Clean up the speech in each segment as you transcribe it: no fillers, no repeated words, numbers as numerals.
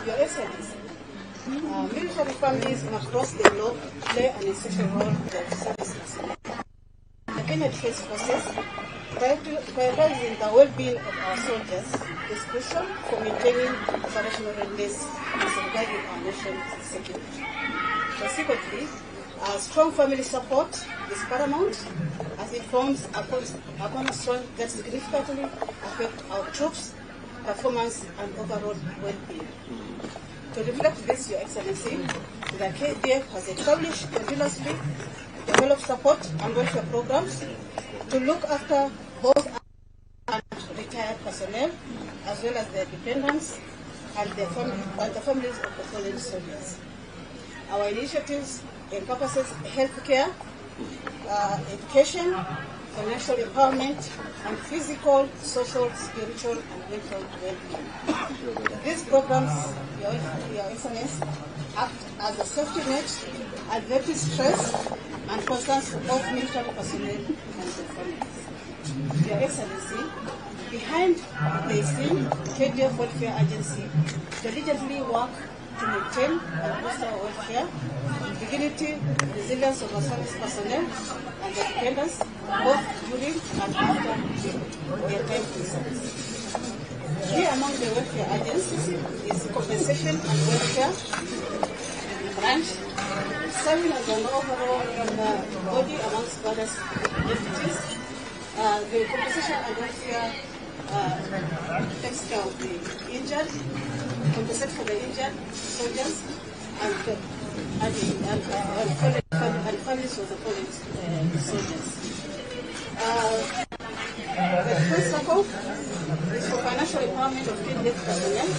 Your Excellency, military families across the globe play an essential role in the services. The military forces, prioritizing the well-being of our soldiers, is crucial for maintaining operational readiness and safeguarding our nation's security. Consequently, strong family support is paramount as it forms a cornerstone that significantly affects our troops' performance and overall well-being. To reflect this, Your Excellency, the KDF has established continuously developed support and welfare programs to look after both retired personnel as well as their dependents and the families of the fallen soldiers. Our initiatives encompasses healthcare, education, financial empowerment, and physical, social, spiritual, and mental well-being. These programs, Your Excellency, act as a safety net, adverting stress and concerns of military personnel and their families. Your Excellency, behind the scene, KDF Welfare Agency diligently work to maintain and foster our welfare, dignity, resilience of our service personnel and their dependents, both during and after their time in service. Key among the welfare agencies is compensation and welfare branch, serving as an overall body amongst various entities. The compensation and welfare takes care of the injured, compensate for the injured soldiers and families of the fallen soldiers. The first circle is for financial empowerment of KDF personnel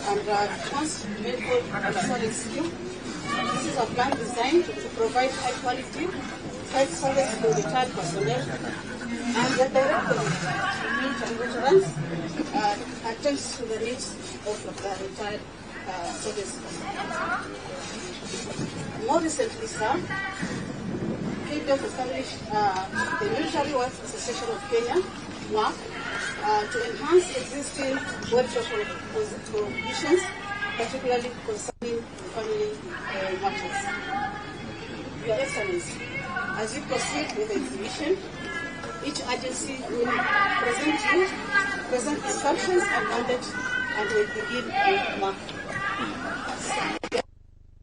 and response to medical insurance scheme. This is a plan designed to provide high quality health service for retired personnel and the direct military veterans attends to the needs of the retired soldiers. More recently, sir, KDF established the Military Works Association of Kenya, WAC, to enhance existing welfare provisions, particularly concerning family matters. Your Excellency, as you proceed with the exhibition, each agency will present instructions and mandate and will begin with mark.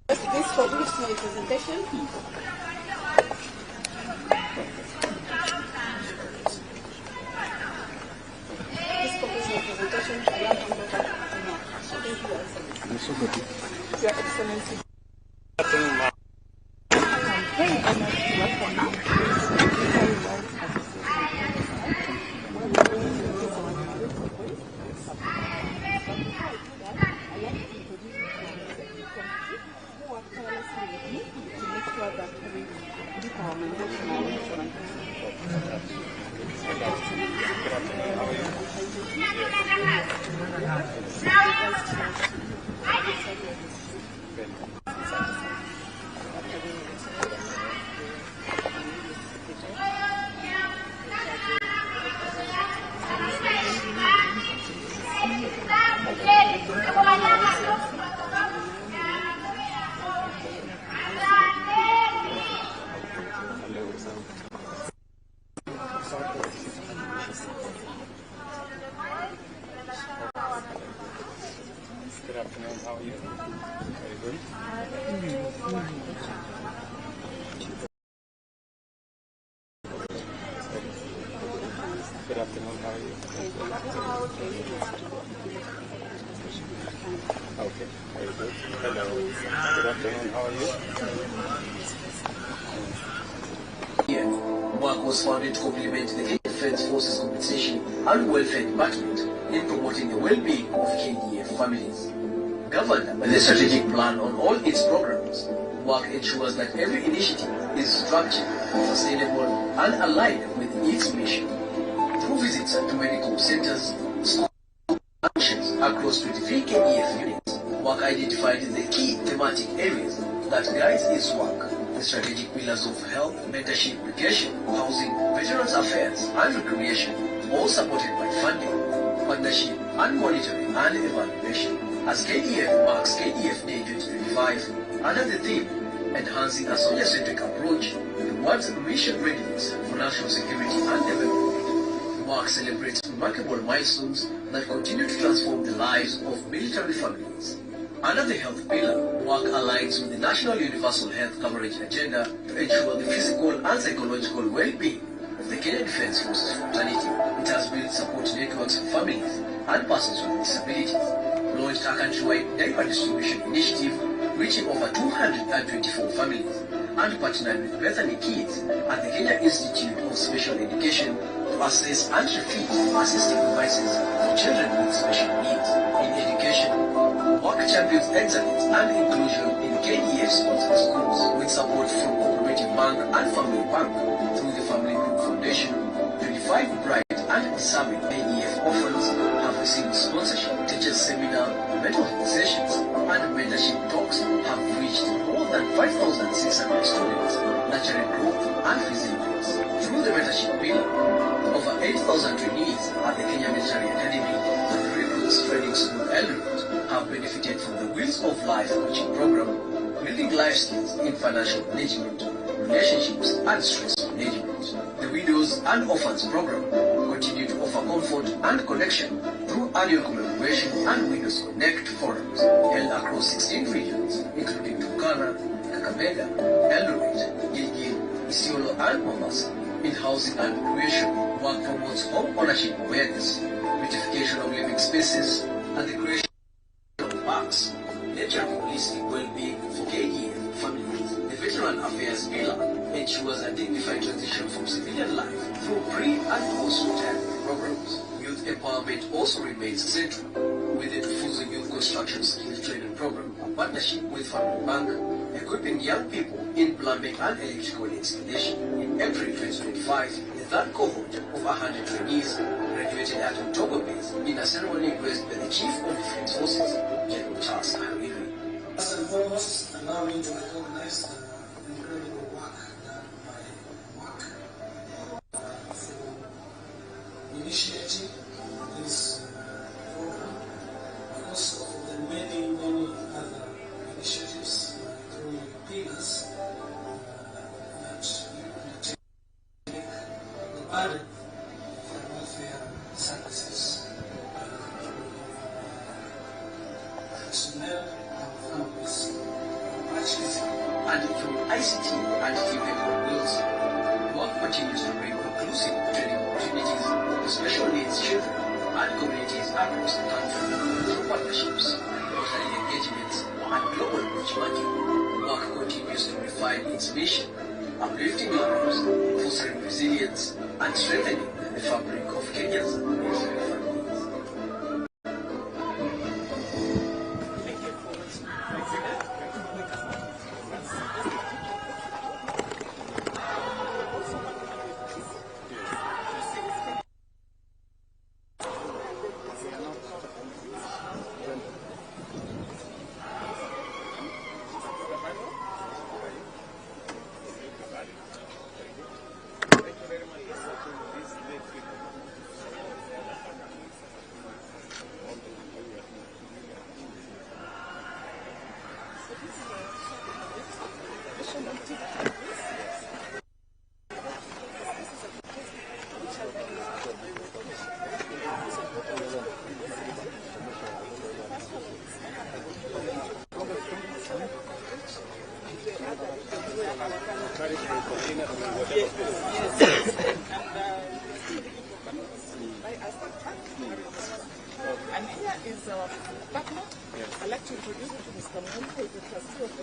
This concludes my presentation. Your Excellency. I'm very honored to welcome you to the Military Works Good afternoon, how are you? Very good. Good afternoon, how are you? Okay, very good. Hello. Good afternoon, how are you? WAC was founded to complement the Defense Forces Compensation and Welfare Department in promoting the well-being of KDF families. Governed by the strategic plan on all its programs, WAC ensures that every initiative is structured, sustainable, and aligned with its mission. Through visits to medical centers, schools, and functions across 23 KDF units, WAC identified the key thematic areas that guides its work. The strategic pillars of health, mentorship, education, housing, veterans affairs, and recreation, all supported by funding, partnership, and monitoring and evaluation. as KDF marks KDF Day 2025 under the theme Enhancing a Soldier-Centric Approach towards Mission Readiness for National Security and Development. The work celebrates remarkable milestones that continue to transform the lives of military families. Under the health pillar, work aligns with the National Universal Health Coverage Agenda to ensure the physical and psychological well-being of the Kenya Defence Forces fraternity. It has built support networks for families and persons with disabilities, launched a countrywide diaper distribution initiative reaching over 224 families, and partnered with Bethany Kids at the Kenya Institute of Special Education to assess and refit assistive devices for children with special needs. In education, work champions excellence and inclusion in KDF-sponsored schools with support from Cooperative Bank and Family Bank through the Family Group Foundation. 25 bright and deserving KDF orphans have received sponsorship, teachers seminar, mental health sessions, and mentorship talks have reached more than 5,600 students, nurturing growth and resilience. Through the mentorship pillar, over 8,000 trainees at the Kenya Military Academy and Recruits Training School Eldoret have benefited from the Wheels of Life coaching program, building life skills in financial management, relationships, and stress management. The Widows and Orphans program continue to offer comfort and connection through annual commemoration and Widows Connect forums held across 16 regions, including Turkana, Kakamega, Eldoret, Gilgil, Isiolo, and Mombasa. In housing and recreation, work promotes home ownership awareness, beautification of living spaces, and the creation of parks, nurturing holistic well-being for KDF families. The Veteran Affairs pillar ensures a dignified transition from civilian life through pre- and post-retirement programs. Youth empowerment also remains central with the Fuzo Youth Construction Skills Training Program, a partnership with Family Bank, equipping young people in plumbing and electrical installation. In April 2025, the third cohort of 100 trainees graduated at October base in a ceremony graced by the Chief of Defence Forces, General Charles Kaharivi. First and foremost, allow me to recognize the incredible work done by work for initiating this program, but also the many other initiatives through pillars that take the burden of welfare services personnel and families. And through ICT and TV wheels, work continues to bring inclusive training opportunities to special needs children and communities across the country through partnerships, locally engagements, and global benchmarking. Work continues to refine its mission, uplifting lives, fostering resilience, and strengthening the fabric of Kenya's military families. And here is our partner. I'd like to introduce you to Mr. Mungu, who is the trustee of the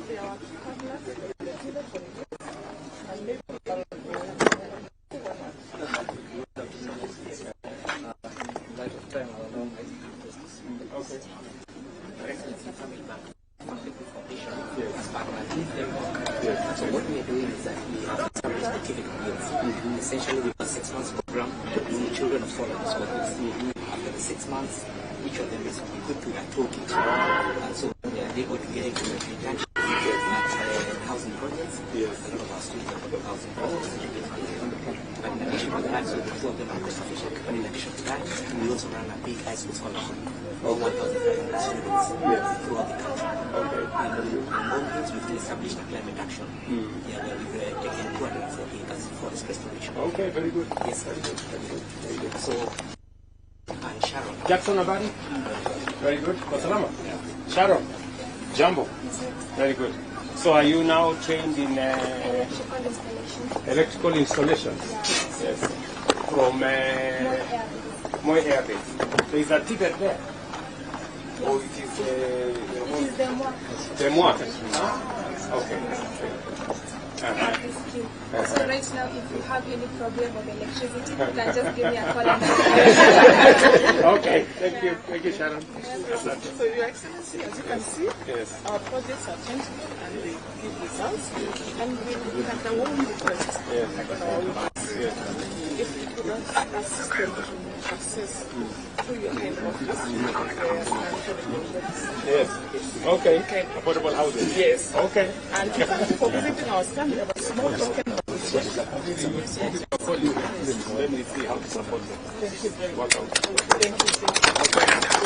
They are our partners, and maybe So what we are doing is that we have established activity years. Essentially, we have a 6 months program with children of soldiers. After the 6 months, each of them is equipped with a toolkit. And so they are able to get into the internship at housing projects. A lot of our students have housing projects. scholarship with that, so the two of them are the sufficient in addition to that. We also run a big high school scholarship. All 1,500 students throughout the country. Okay. All things we've established a climate action. Yeah, where we've taken 240 acres forest restoration. Okay, very good. Yes, very good. Very good. So, and Sharon. Jackson Abadi? Very good. Salama? Sharon? Jambo? Very good. So are you now trained in electrical installations? Yes. From Moi Air Base. So is that ticket there? Or it is the Moi? Okay. So right now, if you have any problem with electricity, you can just give me a call and Okay, thank you. Thank you, Sharon. So, Your Excellency, as you can see, our projects are tangible and they give results. And we have the warm request on our request. If you could assist them to access through your hand office, Yes. Okay. Affordable housing. Yes. Okay. And thank you for visiting our stand. We have a small token of appreciation. Let me see how to support them. Thank you very much. Welcome. Thank you. We have a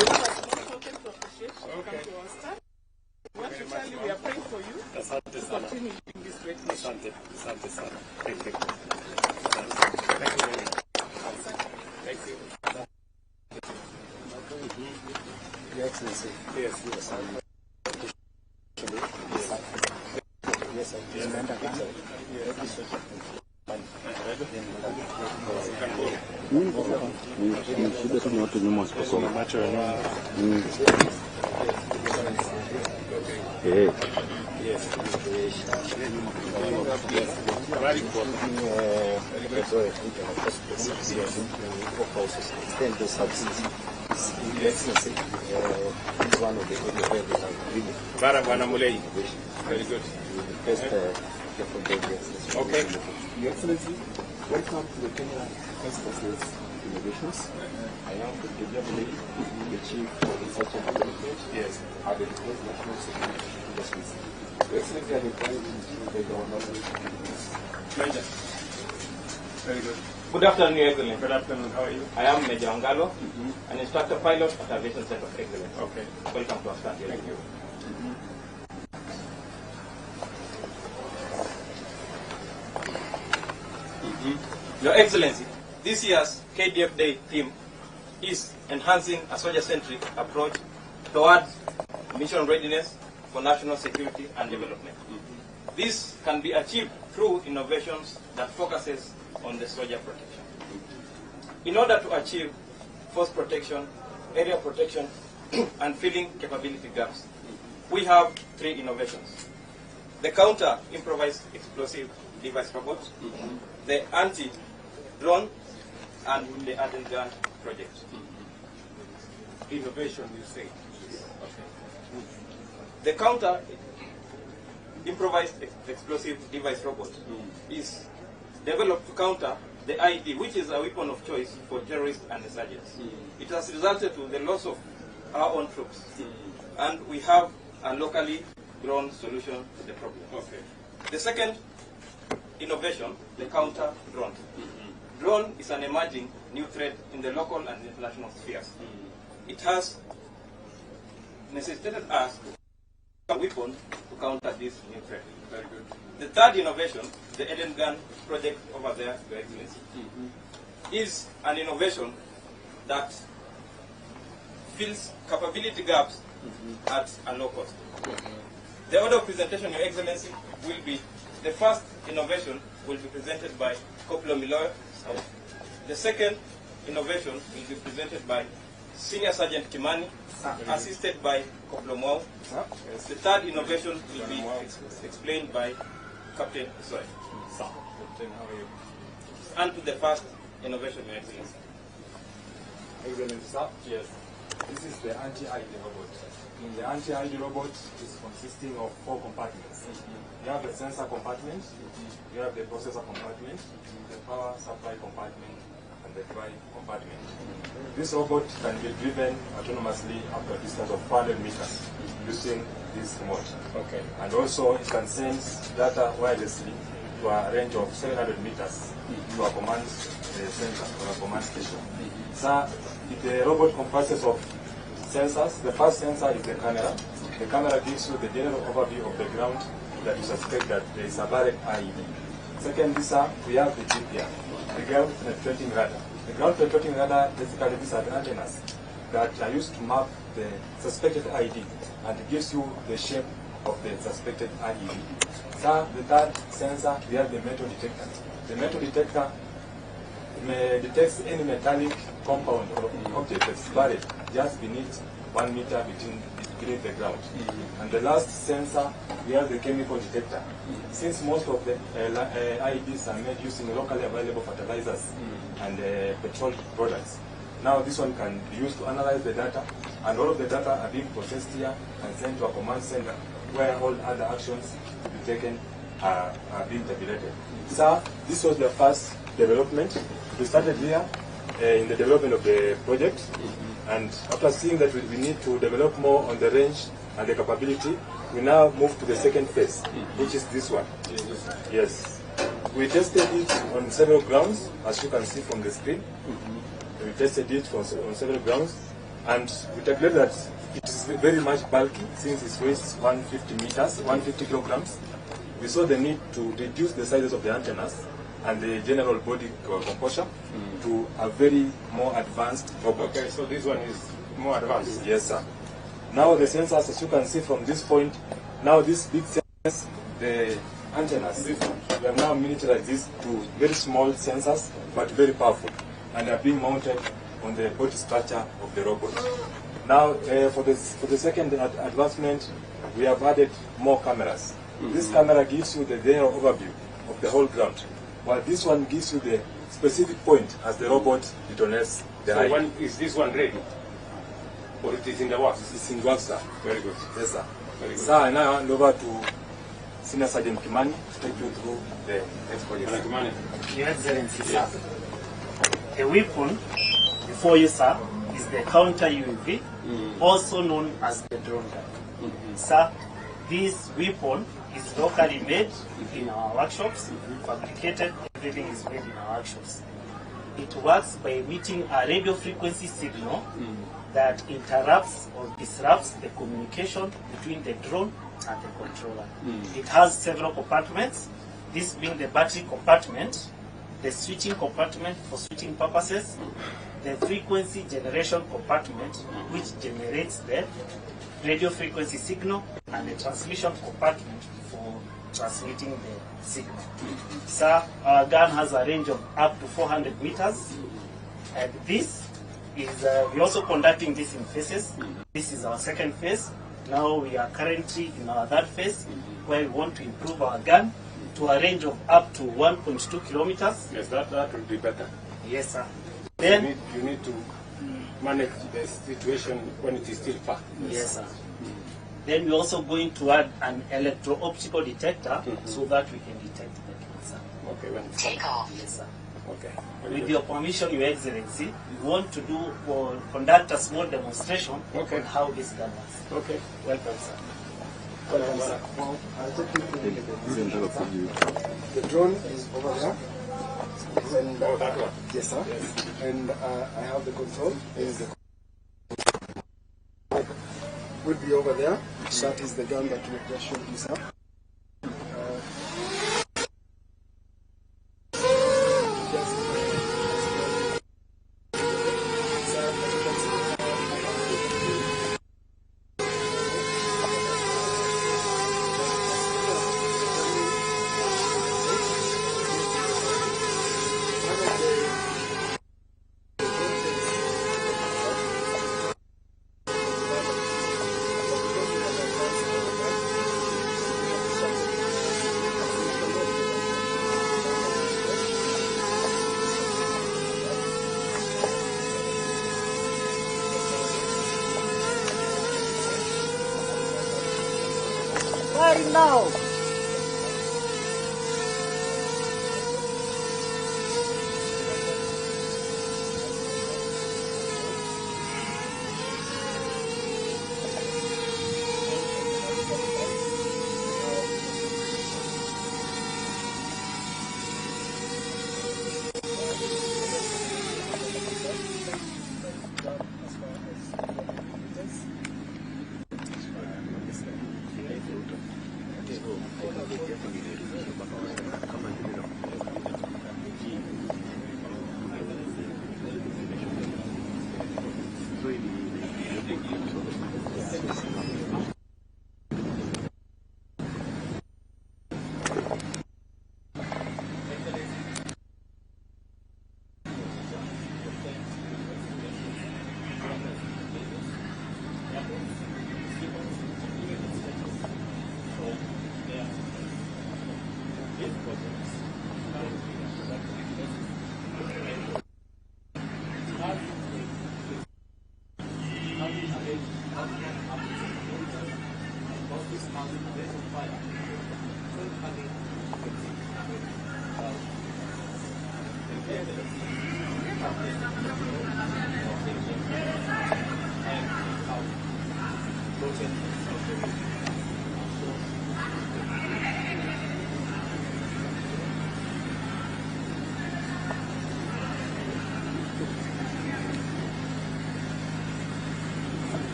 small token of appreciation. Come to our stand. We want to tell you we are praying for you to continue doing this great mission. Thank you. Thank you very much. Thank you. Your Excellency. Yes. Yes, yes, one of the Bwana Mulei. Very good. Okay. Your Excellency, welcome to the Kenya Task Forces Innovations. I am the Mulei, the Chief of Research and Development at the Defense National Security Industries. Your Excellency, I am invited to the government. Major. Very good. Good afternoon, Your Excellency. Good afternoon. How are you? I am Major Angalo, an instructor pilot at Aviation Center of Excellence. Okay. Welcome to our stand. Thank you. Your Excellency, this year's KDF Day theme is enhancing a soldier-centric approach towards mission readiness for national security and development. This can be achieved through innovations that focuses on the soldier protection. In order to achieve force protection, area protection, and filling capability gaps, we have 3 innovations. The counter improvised explosive device robot, the anti-drone, and the hardened gun project. Innovation, you say. Okay. The counter improvised explosive device robot is developed to counter the IED, which is a weapon of choice for terrorists and insurgents. It has resulted to the loss of our own troops, and we have a locally grown solution to the problem. Okay. The second innovation, the counter drone. Drone is an emerging new threat in the local and international spheres. It has necessitated us a weapon to counter this new threat. Very good. The third innovation, the Eden Gun project over there, Your Excellency, is an innovation that fills capability gaps at a low cost. The order of presentation, Your Excellency, will be the first innovation will be presented by Koplo Miloy. The second innovation will be presented by Senior Sergeant Kimani, assisted by Koplo Mwau. The third innovation will be explained by Captain Soy. Captain, how are you? And to the first innovation, Your Excellency. Excellency, sir. Yes. This is the anti-ID robot. The anti-ID robot is consisting of 4 compartments. You have the sensor compartment, you have the processor compartment, the power supply compartment, and the drive compartment. This robot can be driven autonomously up to a distance of 400 meters using this remote. Okay. And also it can send data wirelessly to to a range of 700 meters to a command center or a command station. So the robot comprises of sensors. The first sensor is the camera. The camera gives you the general overview of the ground that you suspect that there is a direct IED. Second, we have the GPS, the ground penetrating radar. The ground penetrating radar, basically these are the antennas that are used to map the suspected IED, and it gives you the shape of the suspected IED. So the third sensor, we have the metal detector. The metal detector detects any metallic compound or object that's buried just beneath 1 meter beneath the ground. And the last sensor, we have the chemical detector. Since most of the IEDs are made using locally available fertilizers and petrol products, now this one can be used to analyze the data, and all of the data are being processed here and sent to a command center where all other actions to be taken are being tabulated. So this was the first development. We started here in the development of the project, and after seeing that we need to develop more on the range and the capability, we now move to the second phase, which is this one. Yes. We tested it on several grounds, as you can see from the screen. We tested it on several grounds, and we calculated that it is very much bulky since it weighs 150 meters, 150 kilograms. We saw the need to reduce the sizes of the antennas and the general body composure to a very more advanced robot. Okay, so this one is more advanced. Yes, sir. Now the sensors, as you can see from this point, now this big sensors, the antennas, we have now miniaturized this to very small sensors, but very powerful, and are being mounted on the body structure of the robot. Now, for the second advancement, we have added more cameras. This camera gives you the general overview of the whole ground, while this one gives you the specific point as the robot detonates the So is this one ready? Or it is in the works? It's in works, sir. Very good. Yes, sir. Very good. Sir, I now hand over to Senior Sergeant Kimani to take you through the next project. Kimani. Your Excellency, sir. The weapon before you, sir, is the counter UAV, also known as the drone gun. Sir, this weapon is locally made in our workshops, fabricated, everything is made in our workshops. It works by emitting a radio frequency signal that interrupts or disrupts the communication between the drone and the controller. It has several compartments, this being the battery compartment, the switching compartment for switching purposes, the frequency generation compartment, which generates the radio frequency signal, and the transmission compartment for transmitting the signal. Sir, our gun has a range of up to 400 meters, and this is, we're also conducting this in phases. This is our second phase. Now we are currently in our third phase, where we want to improve our gun to a range of up to 1.2 kilometers. Yes, that will be better. Yes, sir. Then you need to manage the situation when it is still far. Yes, sir. Then we're also going to add an electro-optical detector so that we can detect the cancer. Okay, when take off. Yes, sir. Okay. With your permission, Your Excellency, we want to do or conduct a small demonstration on how this gun works. Okay. Welcome, sir. Welcome, sir. Well, I'll take you through the drone is over there. And, that one? Yes, sir. Yes. And I have the control. Is the would be over there. That is the gun that we just showed you, sir. Firing now.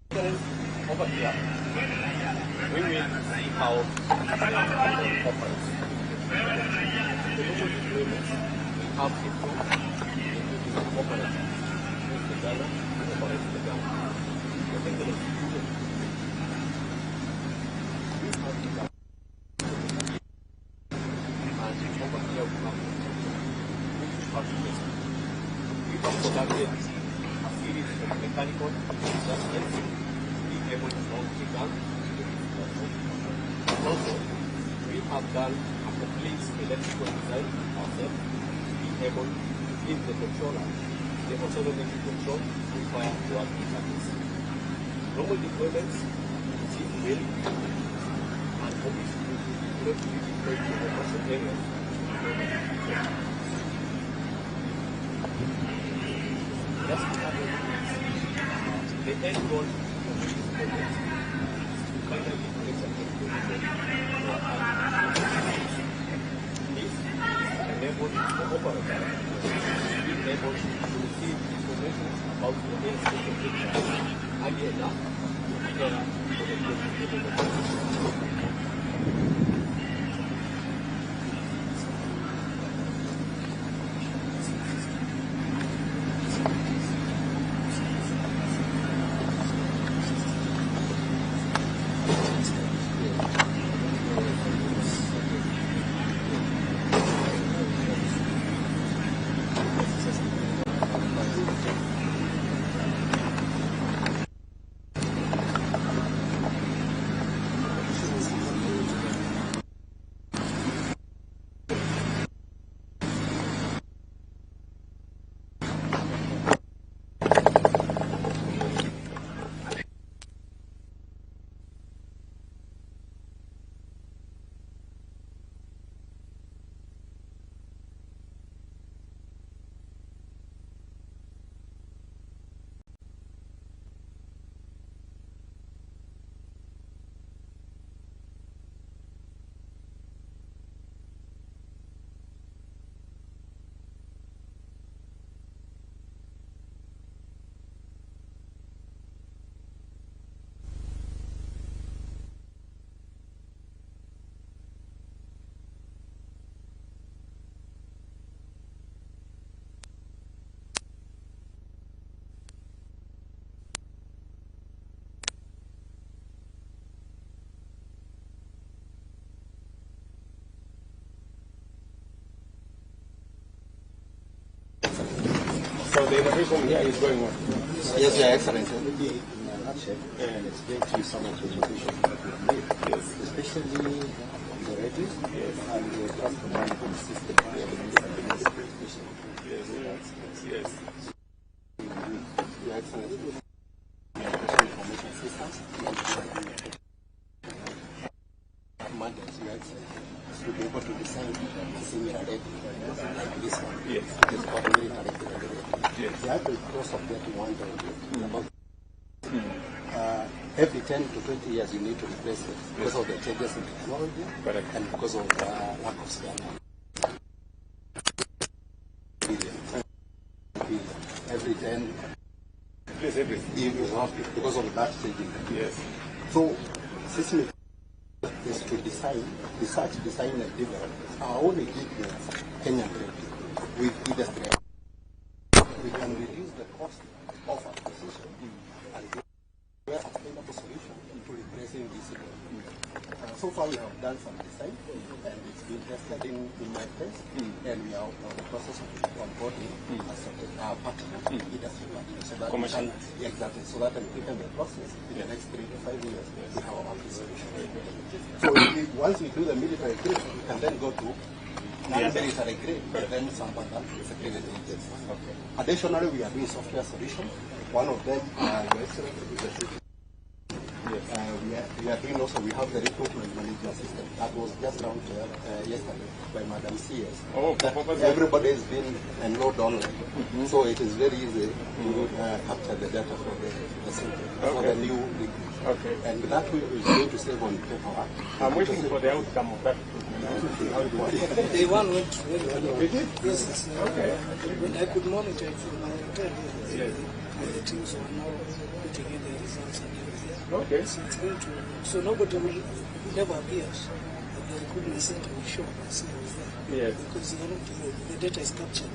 Over here, we will see how operates. The local deployments will have improved in operating with the Ghana and operating the Ghana. The technology we have the Ghana. And over here we have British participants. We have conducted a series of mechanical adjustments able to mount the gun. Also, we have done a complete electrical design ourselves, being able to give the controller the autonomy to control required to work in service. Normal deployments seem well, and obviously we need to be deployed to the commercial areas. Just to have the end goal So the innovation here is going on. Yes, Your Excellency. In a nutshell, and explain to you some of the innovations that we have made, especially the radio and the transport management system. Yes. Your Excellency. Information systems. Mandate, Your Excellency, to be able to design similar radio like this one. Yes. It's called military radio. Yes. The average cost of getting one radio about every 10 to 20 years you need to replace it because of the changes in technology. Correct. And because of lack of spare. Every 10 Yes, everything. years because of that changing. Yes. So system is to research, design, and develop our own indigenous Kenyan trade with industry. We can reduce the cost of acquisition and where a sustainable solution to replacing this. So far we have done some design and it's been tested in my place and we are in the process of onboarding our partner, industry partner, so that commercial. Exactly, so that we can the process in the next 3 to 5 years we have our solution. So once we do the military grade, we can then go to non-military grade, and then some other security agents. Okay. Additionally, we are doing software solutions. One of them, is the we are doing also, we have the recruitment management system that was just launched yesterday by Madam CS. Everybody has been enrolled online, so it is very easy to capture the data for the center, for the new recruits. Okay. And that is going to save on paperwork. I'm waiting for the outcome of that. Day one went very well. Yes. Okay. When I could monitor it from my hotel here, the teams are now putting in the results and everything. Okay. So it's going to, so nobody will never appears. The recruitment center will show us who's there. Yes. Because the data is captured.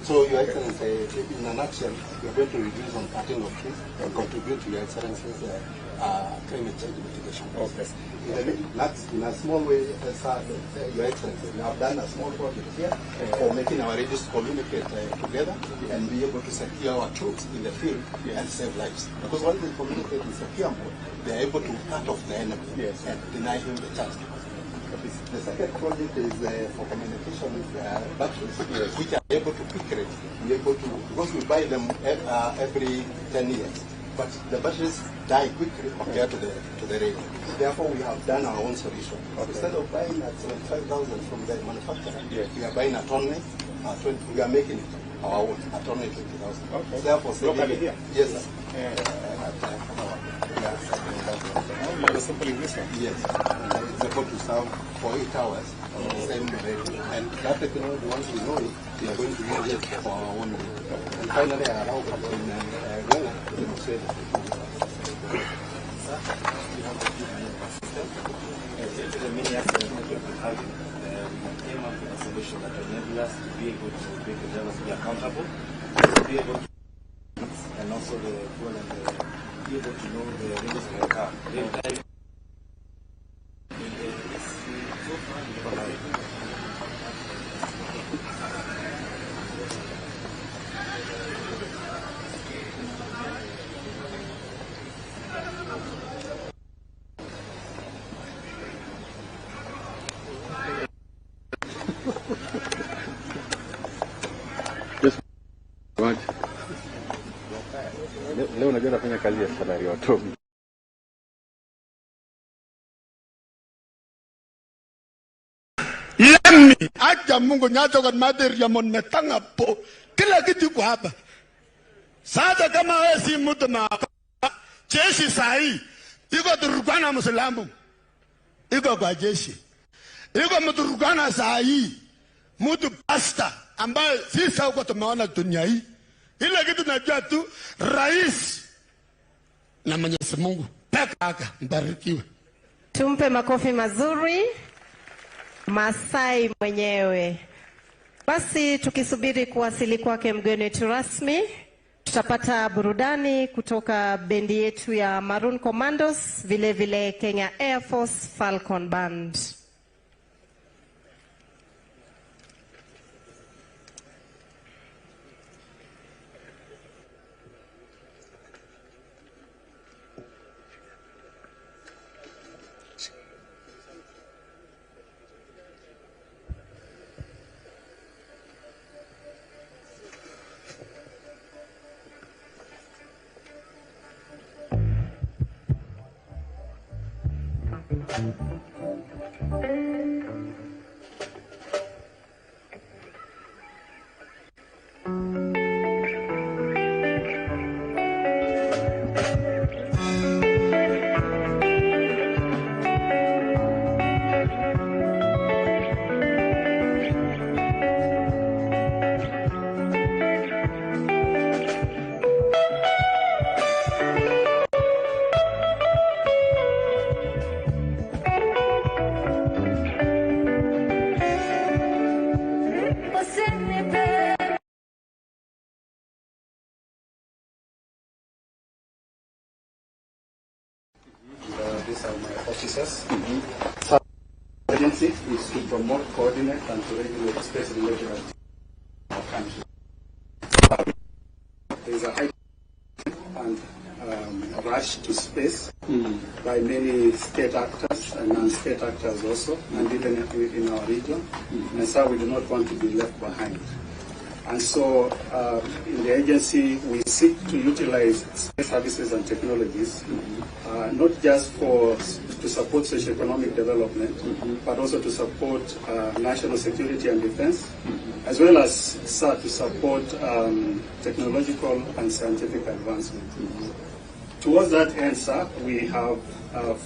So, Your Excellency, in a nutshell, we are going to reduce on cutting of trees and contribute to Your Excellency's climate change mitigation process. In a small way, Your Excellency, we have done a small project here for making our regions communicate together and be able to secure our troops in the field and save lives. Because once they communicate in secure mode, they are able to cut off the enemy and deny him the chance. The second project is for communication with batteries, which are able to pick rate. We're able to, because we buy them every 10 years, but the batteries die quickly compared to the radio. Therefore, we have done our own solution. Instead of buying at 75,000 from the manufacturer, we are buying at only 20. We are making it our own at only 20,000. Okay. Therefore, locally here. Yes, sir. Simply this one. Yes. It's able to serve for 8 hours on the same radio. And that technology, once we know it, we are going to use it for our own radio. And finally, I allow Captain Ghana to demonstrate the many aspects that we have, we came up with a solution that will enable us to be able to make the drivers be accountable, to be able to and also the fuel and be able to know the ranges of the car. So far, we never have it. Leo unajua nafanya kazi ya salary RUTO. Lami acha Mungu nyato kwa maderi ya monetanga po kila kitu kwa hapa. Sasa kama wewe si mtu na jeshi sahi iko Turkana Muislamu iko kwa jeshi iko Mturkana sahi mtu pasta ambaye sisi huko tumeona dunia hii. Ile kitu najua tu rais na Mwenyezi Mungu peke yake mbarikiwe. Tumpe makofi mazuri Masai mwenyewe. Basi tukisubiri kuwasili kwake mgeni wetu rasmi, tutapata burudani kutoka bendi yetu ya Maroon Commandos, vile vile Kenya Air Force Falcon Band. agency is to promote, coordinate, and to regulate space-related activities in our country. There is a high and rush to space by many state actors and non-state actors also, and even in our region. And so we do not want to be left behind. And so in the agency, we seek to utilize space services and technologies, not just to support socio-economic development, but also to support national security and defense, as well as to support technological and scientific advancement. Towards that end, sir, we have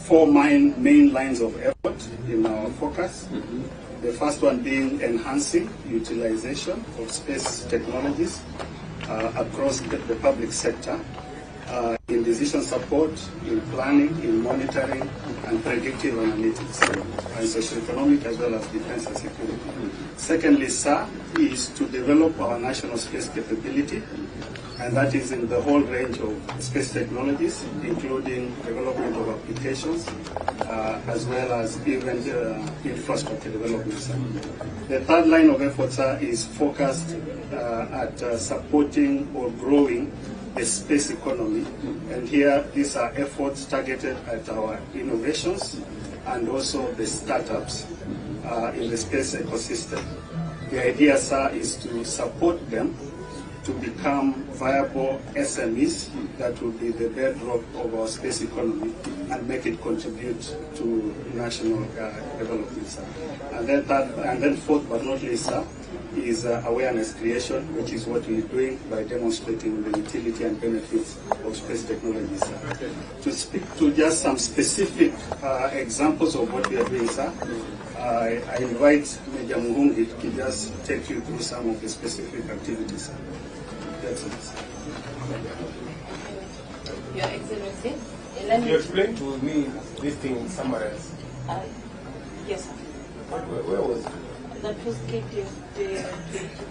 4 main lines of effort in our focus. The first one being enhancing utilization of space technologies across the public sector, in decision support, in planning, in monitoring, and predictive analytics, and socio-economic as well as defense and security. Secondly, sir, is to develop our national space capability, and that is in the whole range of space technologies, including development of applications, as well as even infrastructure development. The third line of effort, sir, is focused at supporting or growing the space economy. And here, these are efforts targeted at our innovations and also the startups in the space ecosystem. The idea, sir, is to support them to become viable SMEs that will be the bedrock of our space economy and make it contribute to national development, sir. And then fourth but not least, sir, is awareness creation, which is what we're doing by demonstrating the utility and benefits of space technology, sir. To speak to just some specific examples of what we are doing, sir, I invite Major Muhungi to just take you through some of the specific activities, sir. Your Excellency, Can you explain to me this thing somewhere else? Yes, sir. Where was it? That was KDF Day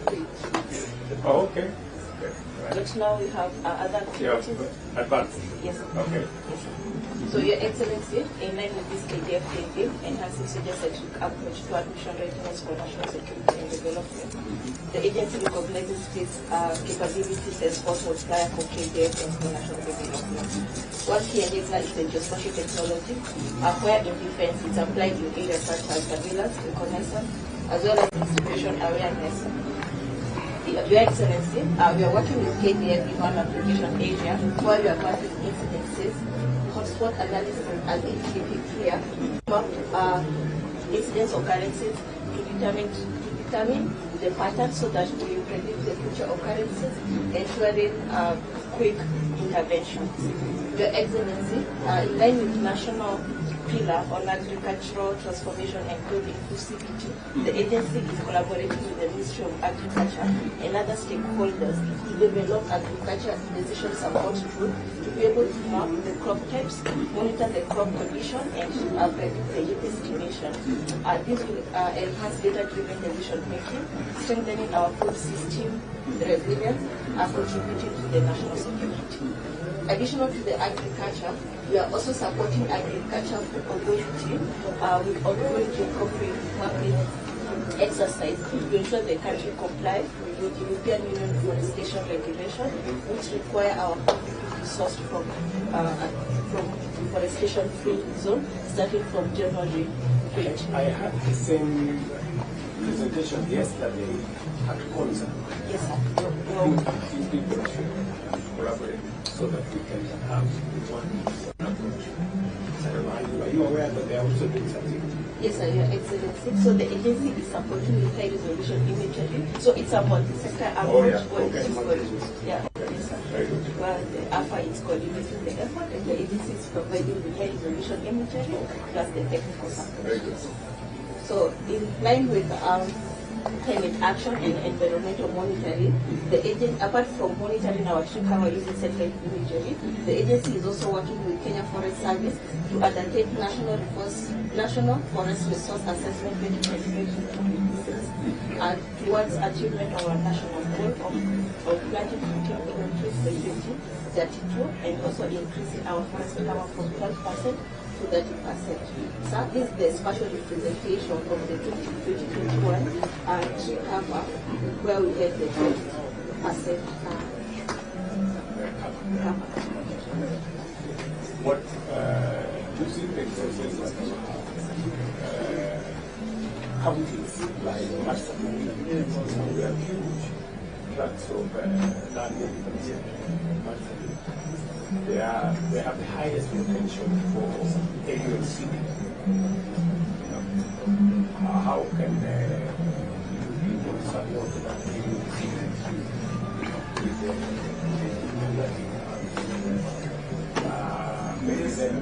23. Oh, okay. But now we have other activities. Yeah, advanced. Yes, sir. Okay. Yes, sir. So, Your Excellency, in line with this KDF Day theme, enhancing soldier-centric approach to admission readiness for national security and development, the agency recognizes its capabilities as force multiplier for KDF and for national development. One key enabler is the geospatial technology, where in defense it's applied in areas such as surveillance, reconnaissance, as well as distribution awareness. Your Excellency, we are working with KDF in one application area where we are mapping incidences, hotspot analysis, and keeping clear incidence occurrences to determine the pattern so that we predict the future occurrences, ensuring quick interventions. Your Excellency, in line with national pillar on agricultural transformation and growth inclusivity, the agency is collaborating with the Ministry of Agriculture and other stakeholders to develop agriculture decision support tool to be able to map the crop types, monitor the crop condition, and predict the yield estimation. This will enhance data-driven decision making, strengthening our food system resilience, and contributing to the national security. Additional to the agriculture, we are also supporting agriculture authority with ongoing geographic mapping exercise to ensure the country complies with European Union deforestation regulation, which require our food to be sourced from deforestation-free zone starting from January 20. I had the same presentation yesterday at Konza. Yes, sir. These people should collaborate so that we can have one approach. Are you aware that they are also doing something? Yes, sir, Your Excellency. So the agency is supporting with high resolution imagery. So it's a multi-sector approach. Okay. Yes, sir. Very good. Well, the AFA is coordinating the effort, and the agency is providing the high resolution imagery plus the technical support. Very good. So in line with climate action and environmental monitoring, the agency, apart from monitoring our tree cover using satellite imagery, the agency is also working with Kenya Forest Service to undertake National Forest Resource Assessment 2025-2026 and towards achievement of our national goal of planting 15 million trees by 2032 and also increasing our forest cover from 12% to to 30%. So this is the spatial representation of the 2021 tree cover, where we had the 20% cover. What using the process counties like Marsaburi, we have huge tracts of land they have the highest potential for aerial seeding. How can people support that aerial seeding with medicine?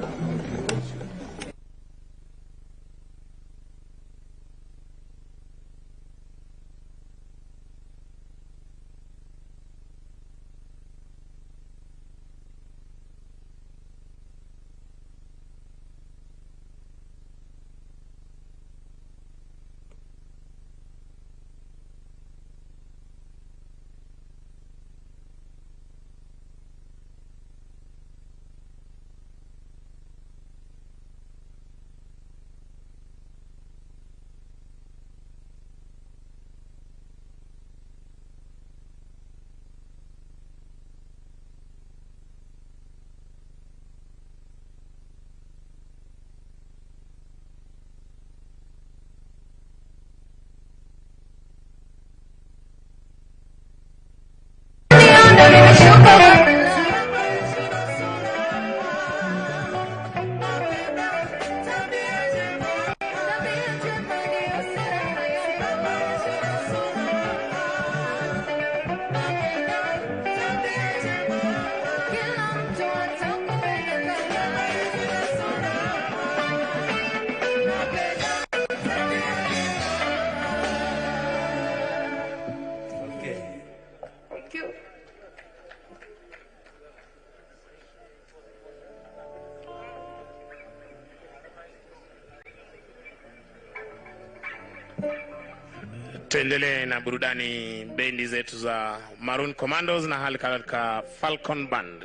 Tuendelee na burudani bendi zetu za Maroon Commandos na hali kadhalika Falcon Band.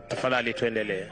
Tafadhali tuendelee.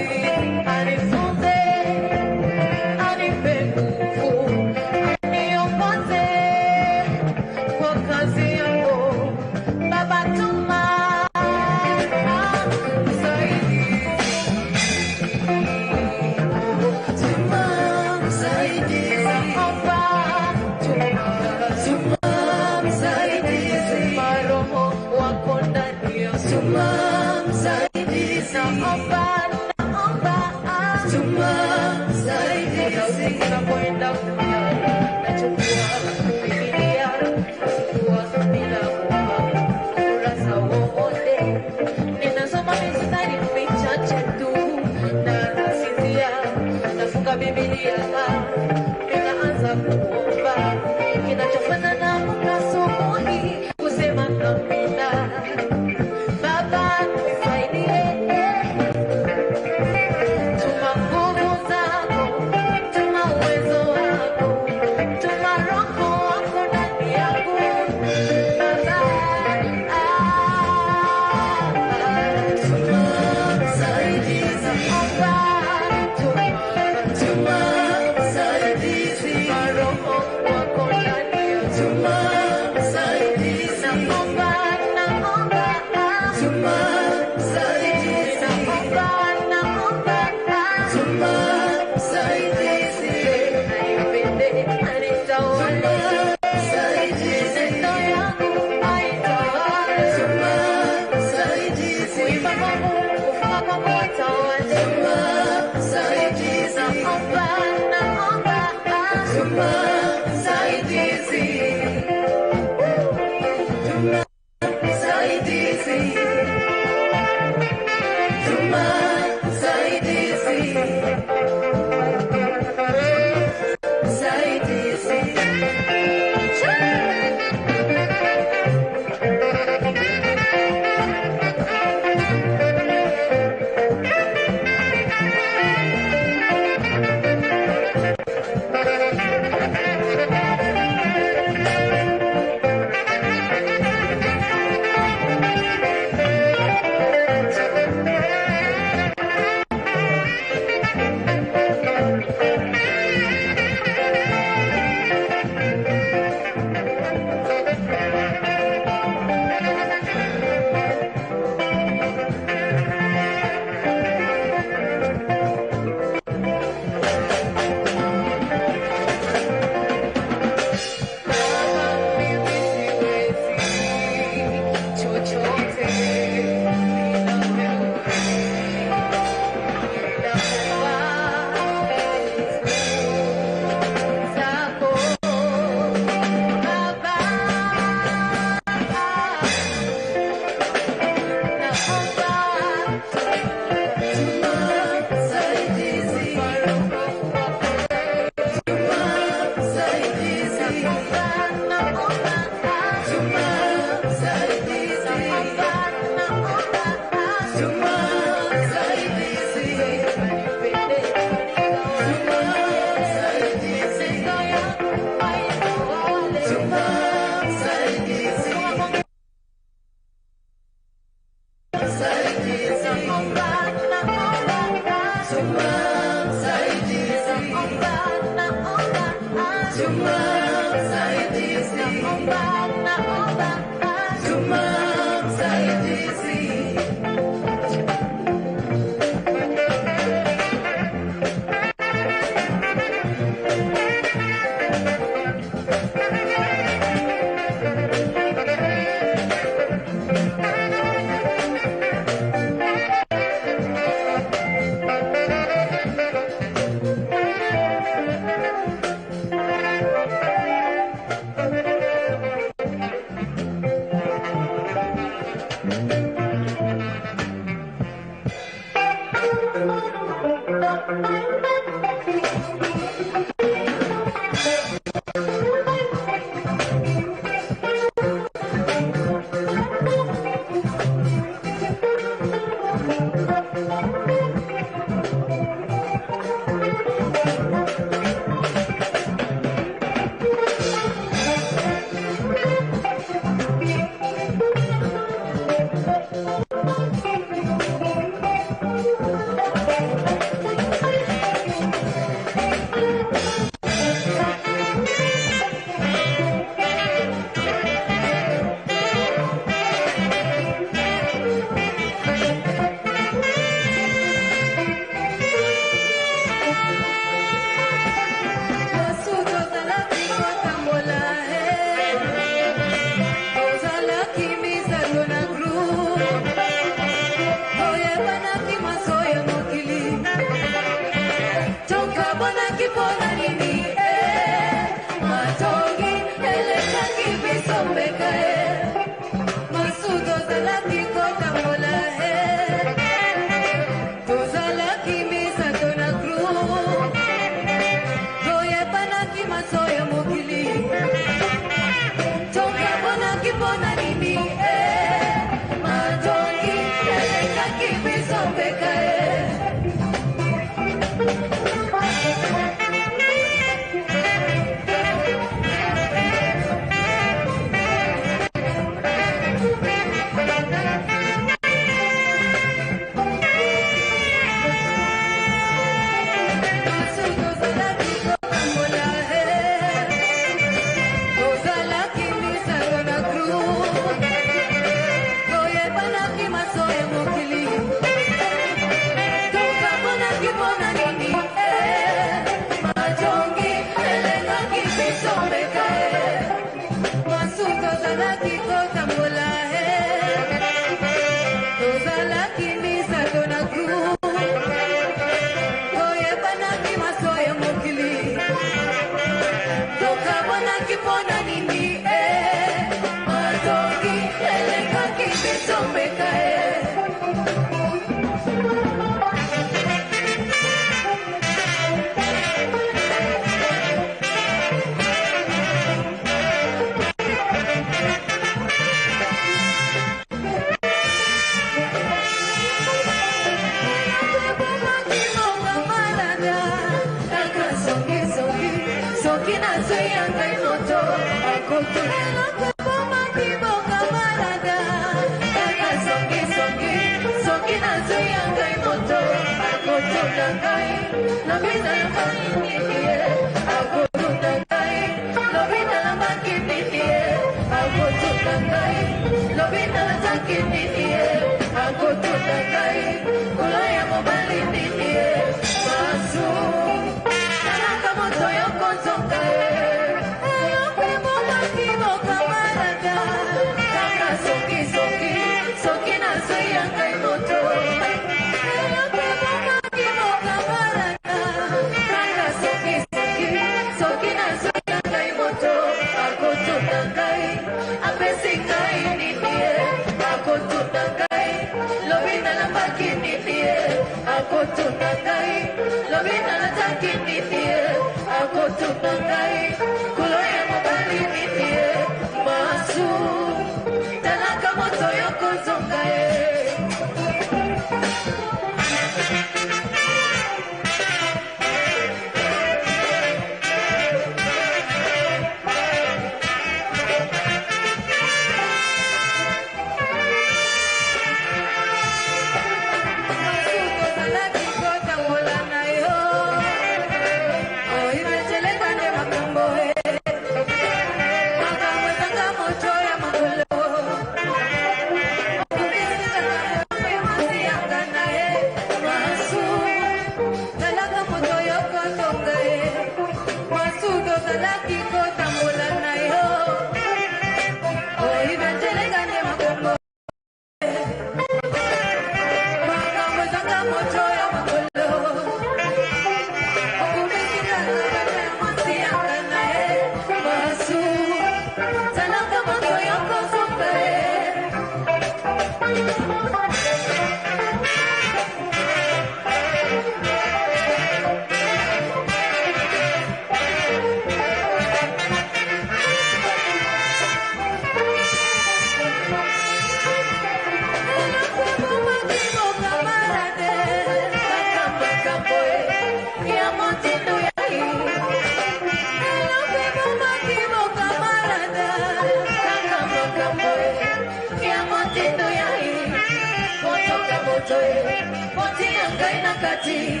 kati,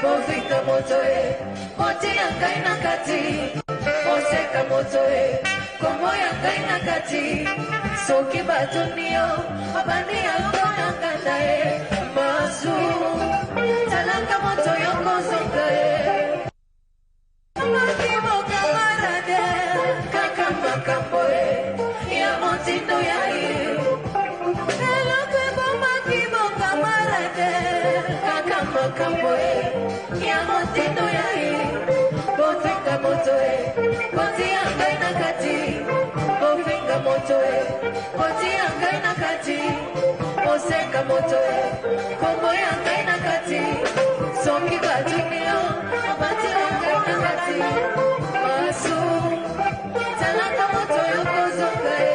bofika motoe, moti yangaina kati, oseka motoe, komo yangaina kati, soki batunio, abani yango yangandae, masu, talaka moto yongo zongae. Makimo kamarade, kakamba kamboe, ya motindo ya hii. Kamboe, ya motindo ya hii, bofinga motoe, boti yangaina kati, bofinga motoe, boti yangaina kati, oseka motoe, kombo yangaina kati, soki batunio, abati yangaina kati, masu, talaka motoe kozongae.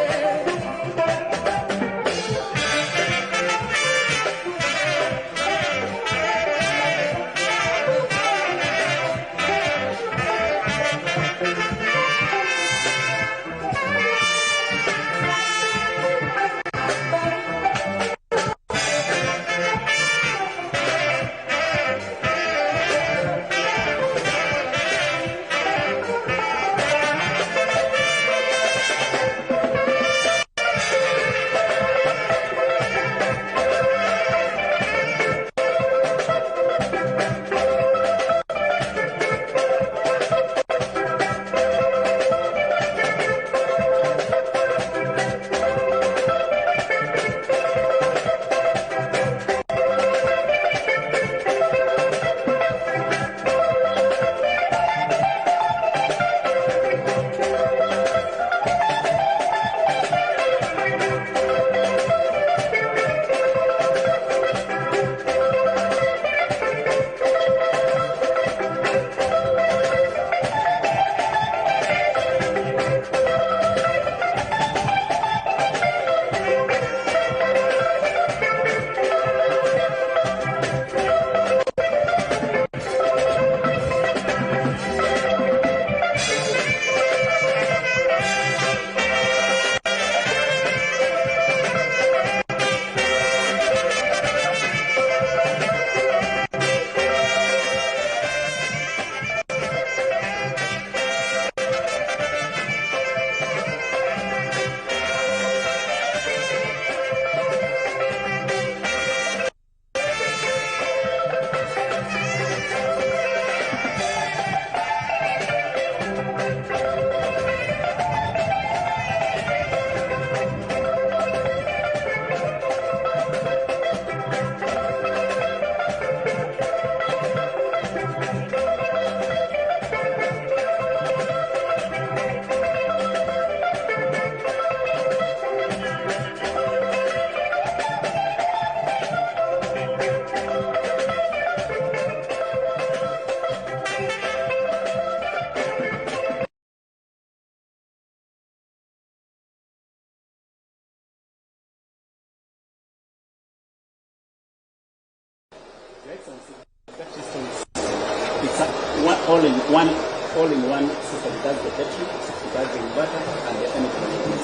It's all-in-one system. It has the battery, it has the inverter, and the energy management.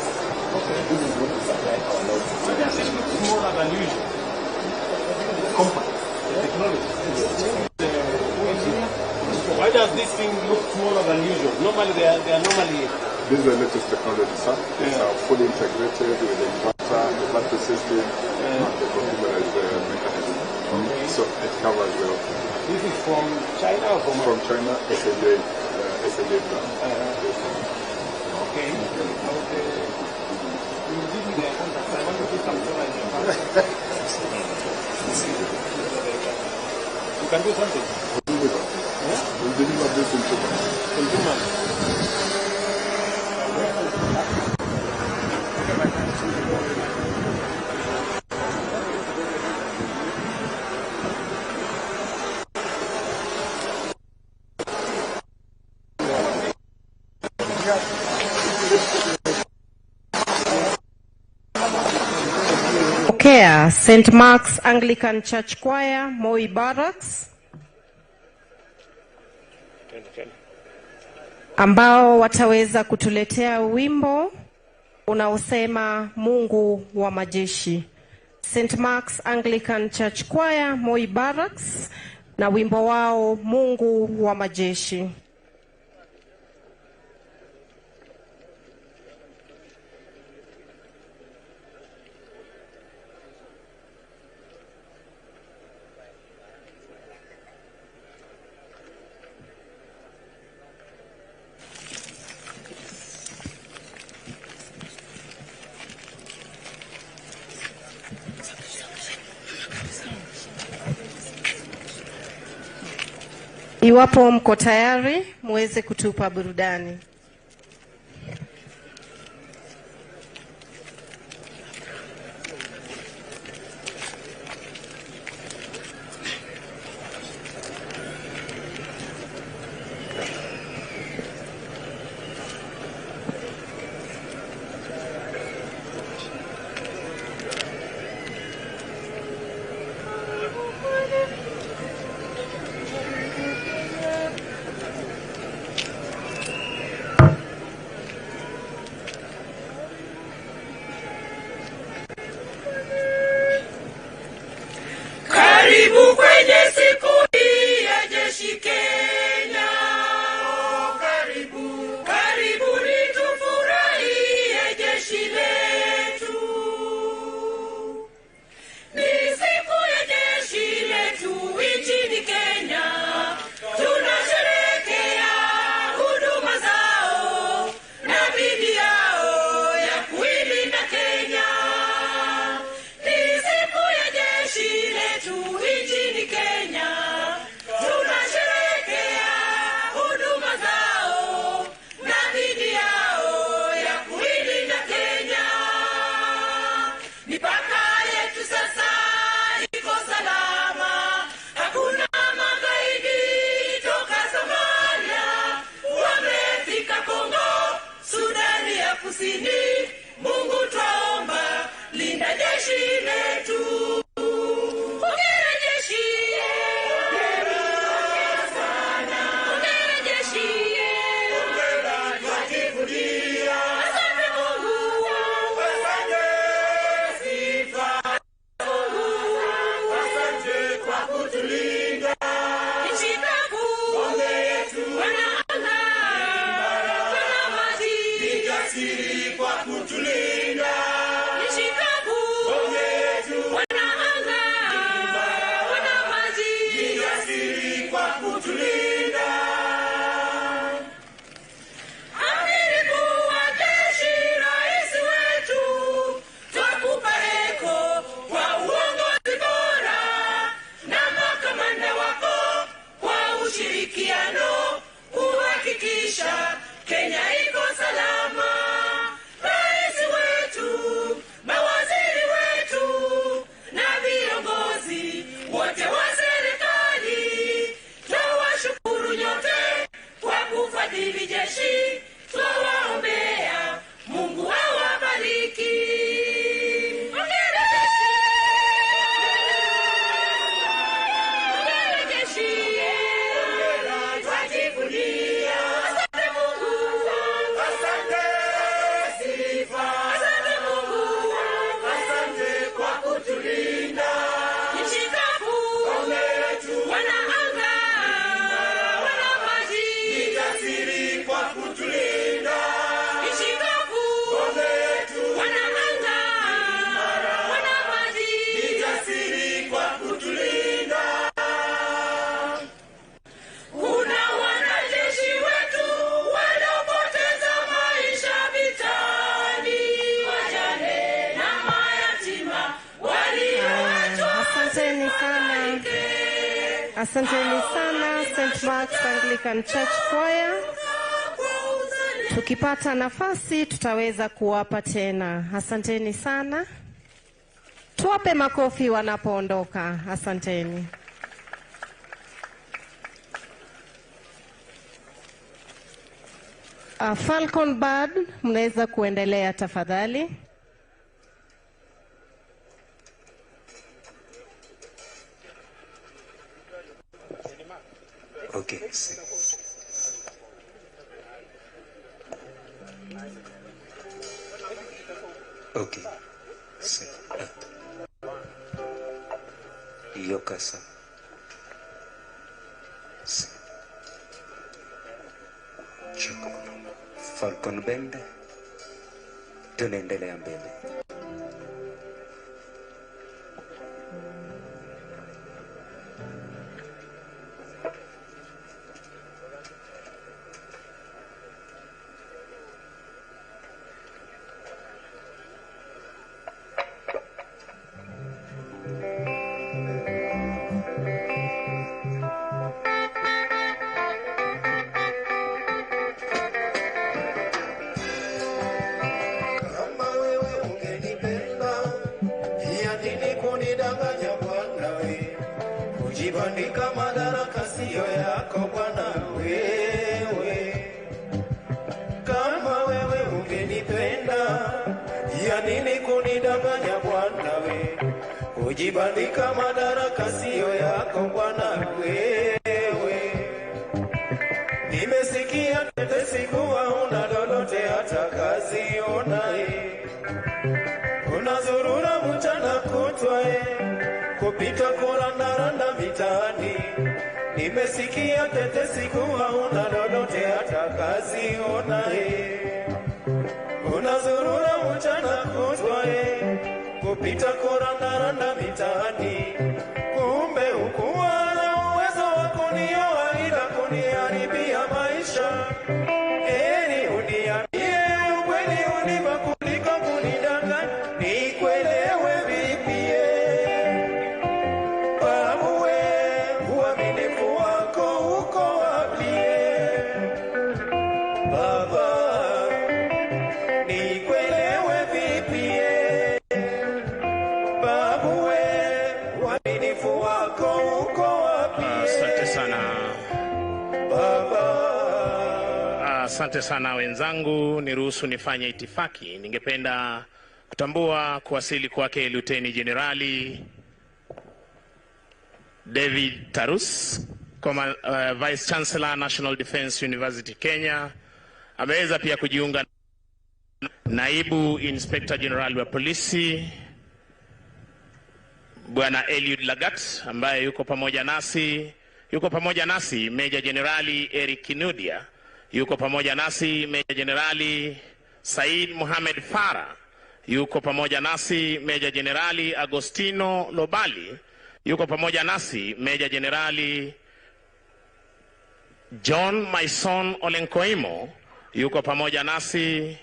Okay. This is what we supply our load. So they are saying it's smaller than usual. Compact. The technology. Why does this thing look smaller than usual? Normally they are normally. This is the latest technology, sir. It's fully integrated with the inverter, the battery system, and the computerized mechanism. Okay. So it covers well. This is from China or from China, SAJ plant. Okay. You give me their contacts. I want to put some solar in your house. You can do something. We'll deliver this in 2 months. In 2 months. Care, St. Mark's Anglican Church Choir, Moi Barracks, ambao wataweza kutuletea wimbo unaosema Mungu wa majeshi. St. Mark's Anglican Church Choir, Moi Barracks, na wimbo wao Mungu wa Majeshi. Iwapo mko tayari, muweze kutupa burudani. Karibu kwenye siku hii ya jeshi Kenya. Karibuni tufurahie jeshi letu. Ni siku ya jeshi letu nchini Kenya. Tunasherehekea huduma zao na bidii yao ya kuilinda Kenya. Ni siku ya jeshi letu nchini Kenya. Tunasherehekea huduma zao na bidii yao ya kuilinda Kenya. Mipaka yetu sasa iko salama. Hakuna magaidi toka Somalia wamefika Kongo, Sudani ya Kusini. Mungu twaomba, linda jeshi letu. Hongera jeshi, hongera sana. Hongera jeshi, hongera twajivunia. Asante Mungu, asante sifa. Mungu, asante kwa kutulinda. Nchi kavu, ngome yetu, wana anga, wana maji, ni jasiri kwa kutulinda. Nchi kavu, ngome yetu, wana anga, wana maji, ni jasiri kwa kutulinda. Amiri mkuu wa jeshi, rais wetu, twakupa heko kwa uongozi bora na makamanda wako kwa ushirikiano kuhakikisha Kenya iko salama. Rais wetu, mawaziri wetu na viongozi wote wa serikali, twawashukuru nyote kwa kufadhili jeshi. Twawaombea Mungu awabariki. Hongera jeshi, hongera jeshi, hongera twajivunia. Asante Mungu, asante sifa. Asante Mungu, asante kwa kutulinda. Nchi kavu, ngome yetu, wana anga, wana maji, ni jasiri kwa kutulinda. Nchi kavu, ngome yetu, wana anga, wana maji, ni jasiri kwa kutulinda. Kuna wanajeshi wetu waliopoteza maisha vitani, wajane na mayatima walioachwa. Asanteni sana. Asanteni sana St. Mark's Anglican Church Choir. Tukipata nafasi tutaweza kuwapa tena. Asanteni sana. Tuwape makofi wanapoondoka. Asanteni. Falcon Band, mnaweza kuendelea tafadhali. Okay. Okay. Yokasa. Falcon Band, tunaendelea mbele. Kujibandika madaraka siyo yako bwana wewe. Kama wewe ungenipenda, ya nini kunidanganya bwana we? Kujibandika madaraka siyo yako bwana wewe. Nimesikia tetesi kuwa una lolote hata kazi unaye. Unazurura mchana kutwa kupita kurandaranda mitaani. Nimesikia tetesi kuwa una lolote hata kazi unaye. Unazurura mchana kutwa kupita kurandaranda mitaani. Kumbe ukuwa na uwezo wa kunioa ila kuniharibia maisha. Heri uniambie ukweli unipa kuliko kunidanganya. Nikuelewe vipi babu we, uaminifu wako uko wapi baba? Nikuelewe vipi babu we, uaminifu wako uko wapi? Asante sana baba. Asante sana wenzangu, niruhusu nifanye itifaki. Ningependa kutambua kuwasili kwake Luteni Generali David Tarus, Vice Chancellor National Defence University Kenya. Ameweza pia kujiunga Naibu Inspector General wa Polisi Bwana Eliud Lagat ambaye yuko pamoja nasi Meja Generali Eric Kinudia, yuko pamoja nasi Meja Generali Said Mohamed Farah, yuko pamoja nasi Meja Generali Agostino Lobali, yuko pamoja nasi Meja Generali John Maison Olenkoimo, yuko pamoja nasi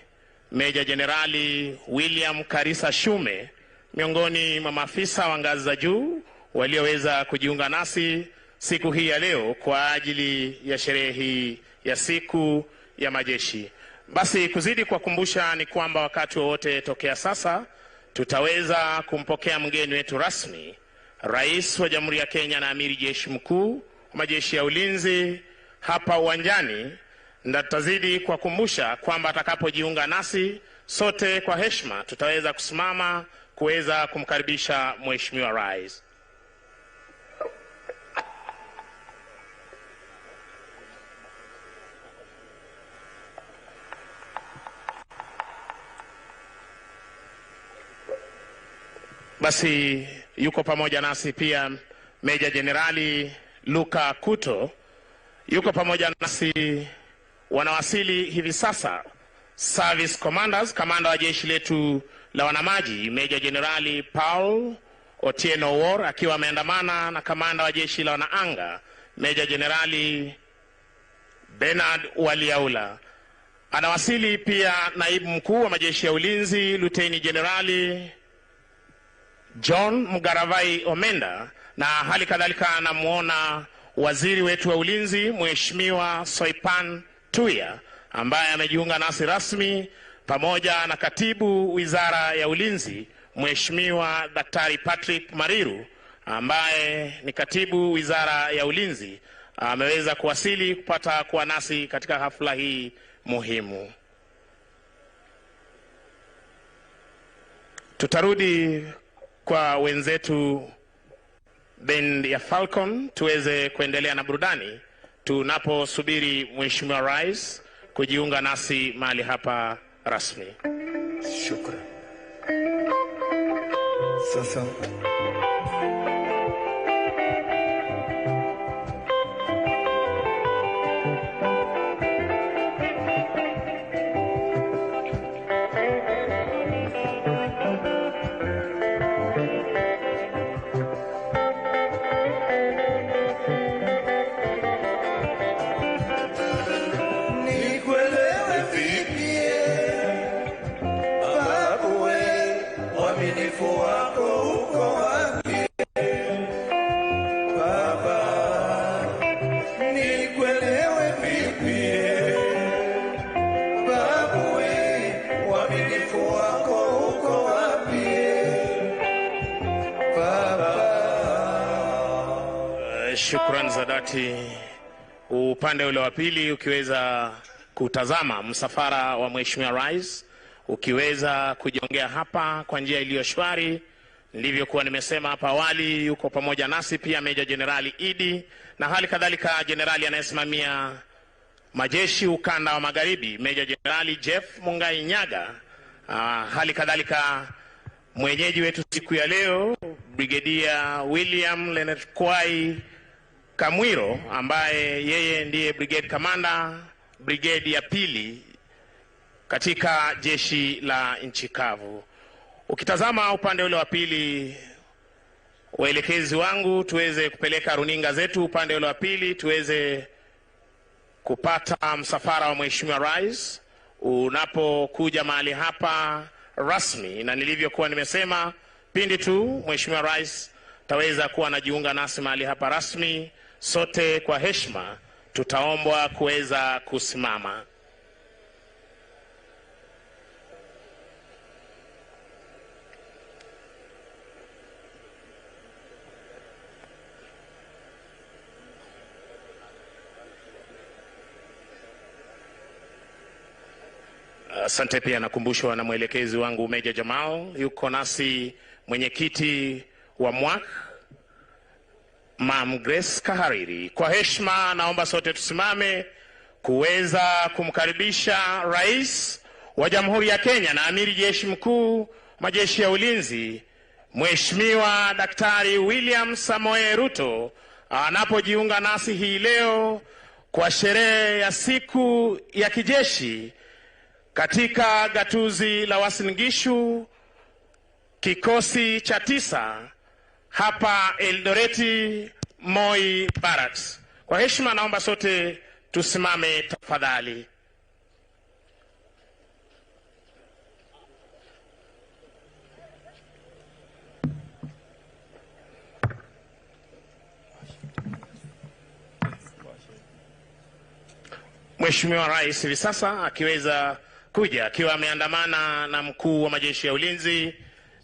Meja Generali William Karisa Shume, miongoni mwa maafisa wa ngazi za juu walioweza kujiunga nasi siku hii ya leo kwa ajili ya sherehe hii ya siku ya majeshi. Basi kuzidi kuwakumbusha ni kwamba wakati wowote tokea sasa tutaweza kumpokea mgeni wetu rasmi, Rais wa Jamhuri ya Kenya na Amiri Jeshi Mkuu wa Majeshi ya Ulinzi hapa uwanjani, na tutazidi kuwakumbusha kwamba atakapojiunga nasi sote kwa heshima tutaweza kusimama kuweza kumkaribisha Mheshimiwa Rais. Basi yuko pamoja nasi pia Meja Generali Luka Kuto, yuko pamoja nasi. Wanawasili hivi sasa Service Commanders, kamanda wa jeshi letu la wanamaji Meja Generali Paul Otieno War akiwa ameandamana na kamanda wa jeshi la wanaanga Meja Generali Bernard Waliaula. Anawasili pia naibu mkuu wa majeshi ya ulinzi Luteni Generali John Mugaravai Omenda, na hali kadhalika anamuona waziri wetu wa ulinzi Mheshimiwa Soipan Tuya ambaye amejiunga nasi rasmi, pamoja na katibu wizara ya ulinzi Mheshimiwa Daktari Patrick Mariru ambaye ni katibu wizara ya ulinzi, ameweza kuwasili kupata kuwa nasi katika hafla hii muhimu. Tutarudi kwa wenzetu band ya Falcon tuweze kuendelea na burudani tunaposubiri Mheshimiwa Rais kujiunga nasi mahali hapa rasmi. Shukran. Sasa Shukran za dhati. Upande ule wa pili ukiweza kutazama msafara wa Mheshimiwa Rais, ukiweza kujiongea hapa kwa njia iliyo shwari. Nilivyokuwa nimesema hapa awali, yuko pamoja nasi pia Meja Jenerali Idi na hali kadhalika jenerali anayesimamia majeshi ukanda wa magharibi Meja Jenerali Jeff Mungai Nyaga. Hali kadhalika mwenyeji wetu siku ya leo Brigedia William Leonard Kwai Kamwiro, ambaye yeye ndiye brigade commander brigade ya pili katika jeshi la nchi kavu. Ukitazama upande ule wa pili, waelekezi wangu tuweze kupeleka runinga zetu upande ule wa pili, tuweze kupata msafara wa Mheshimiwa Rais unapokuja mahali hapa rasmi, na nilivyokuwa nimesema, pindi tu Mheshimiwa Rais taweza kuwa anajiunga nasi mahali hapa rasmi, sote kwa heshima tutaombwa kuweza kusimama. Asante. Pia nakumbushwa na mwelekezi wangu Meja Jamal, yuko nasi mwenyekiti wa MWAC Mam Grace Kahariri. Kwa heshima naomba sote tusimame kuweza kumkaribisha Rais wa Jamhuri ya Kenya na Amiri Jeshi Mkuu Majeshi ya Ulinzi Mheshimiwa Daktari William Samoei Ruto anapojiunga nasi hii leo kwa sherehe ya siku ya kijeshi katika gatuzi la Uasin Gishu, kikosi cha 9 hapa Eldoreti Moi Barracks. Kwa heshima naomba sote tusimame tafadhali. Mheshimiwa Rais hivi sasa akiweza kuja akiwa ameandamana na mkuu wa majeshi ya ulinzi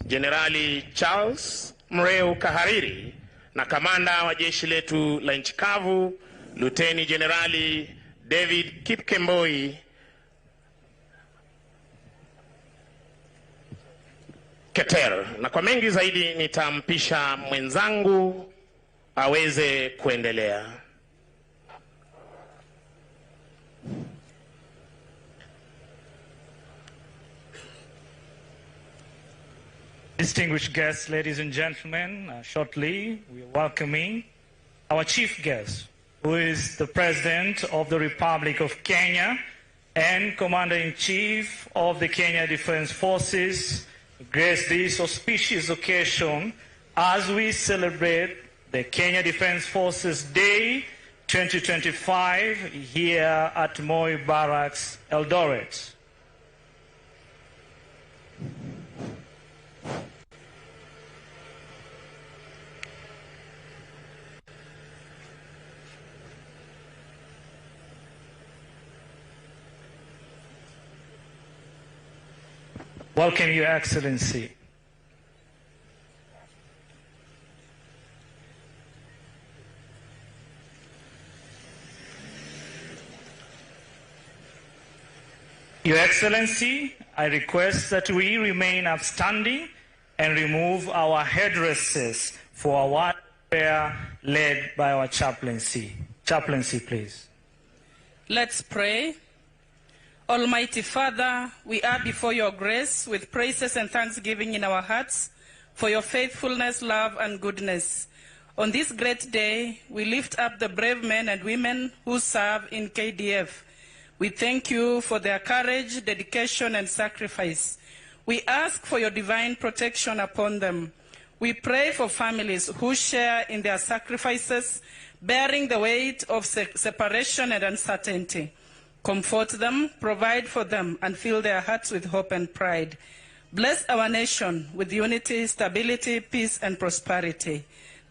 Jenerali Charles Mreu Kahariri na kamanda wa jeshi letu la nchi kavu Luteni Jenerali David Kipkemboi Keter. Na kwa mengi zaidi nitampisha mwenzangu aweze kuendelea. Distinguished guests, ladies and gentlemen, shortly we are welcoming our chief guest, who is the President of the Republic of Kenya and Commander-in-Chief of the Kenya Defense Forces, to grace this auspicious occasion as we celebrate the Kenya Defense Forces Day 2025 here at Moi Barracks, Eldoret. Welcome, Your Excellency. Your Excellency, I request that we remain upstanding and remove our headdresses for our prayer led by our chaplaincy. Chaplaincy, please. Let's pray. Almighty Father, we are before your grace with praises and thanksgiving in our hearts for your faithfulness, love, and goodness. On this great day, we lift up the brave men and women who serve in KDF. We thank you for their courage, dedication, and sacrifice. We ask for your divine protection upon them. We pray for families who share in their sacrifices, bearing the weight of separation and uncertainty. Comfort them, provide for them, and fill their hearts with hope and pride. Bless our nation with unity, stability, peace, and prosperity.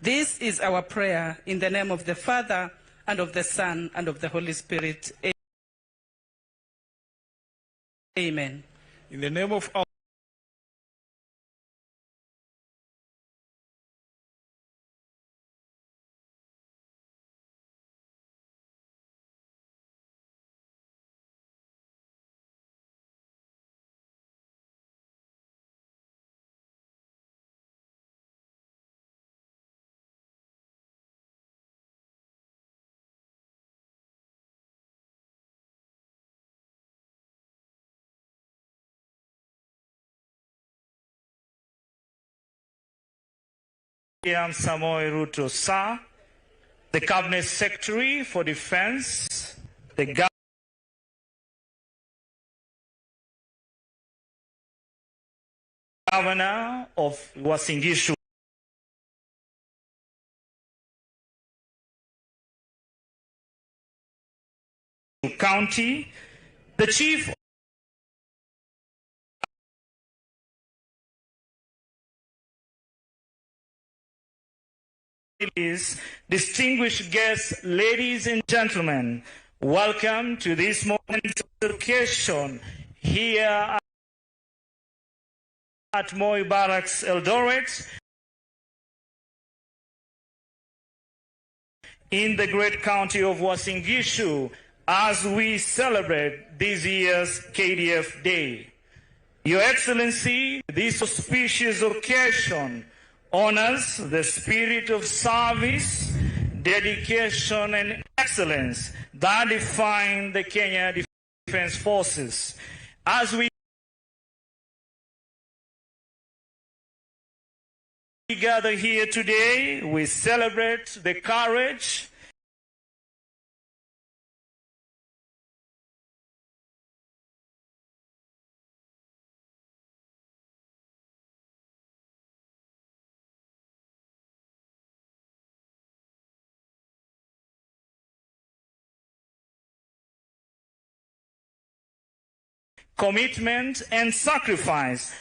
This is our prayer in the name of the Father, and of the Son, and of the Holy Spirit. Amen. In the name of our Samoei Ruto, sir, the Cabinet Secretary for Defense, the Governor of Uasin Gishu, County, the Chief distinguished guests, ladies and gentlemen, welcome to this moment of occasion here at Moi Barracks, Eldoret, in the great county of Uasin Gishu, as we celebrate this year's KDF Day. Your Excellency, this auspicious occasion honors the spirit of service, dedication, and excellence that define the Kenya Defense Forces. As we gather here today, we celebrate the courage, commitment, and sacrifice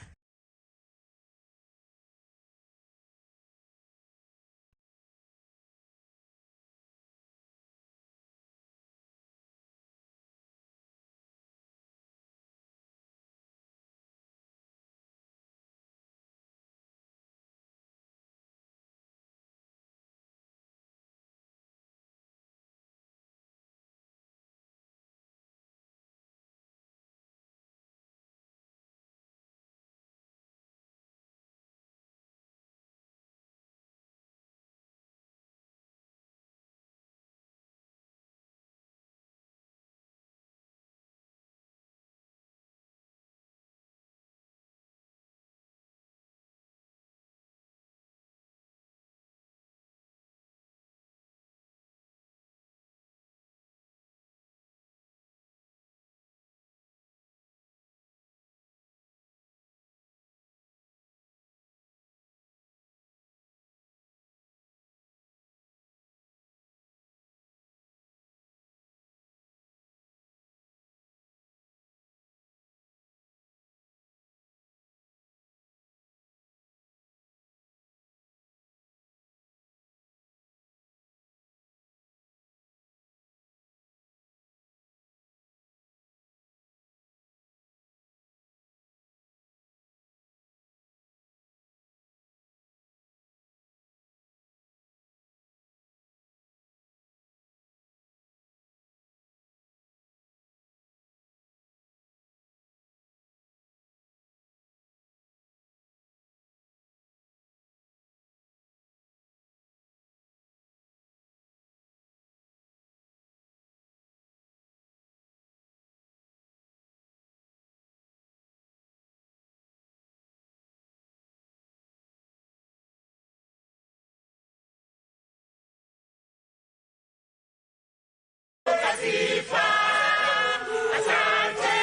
asante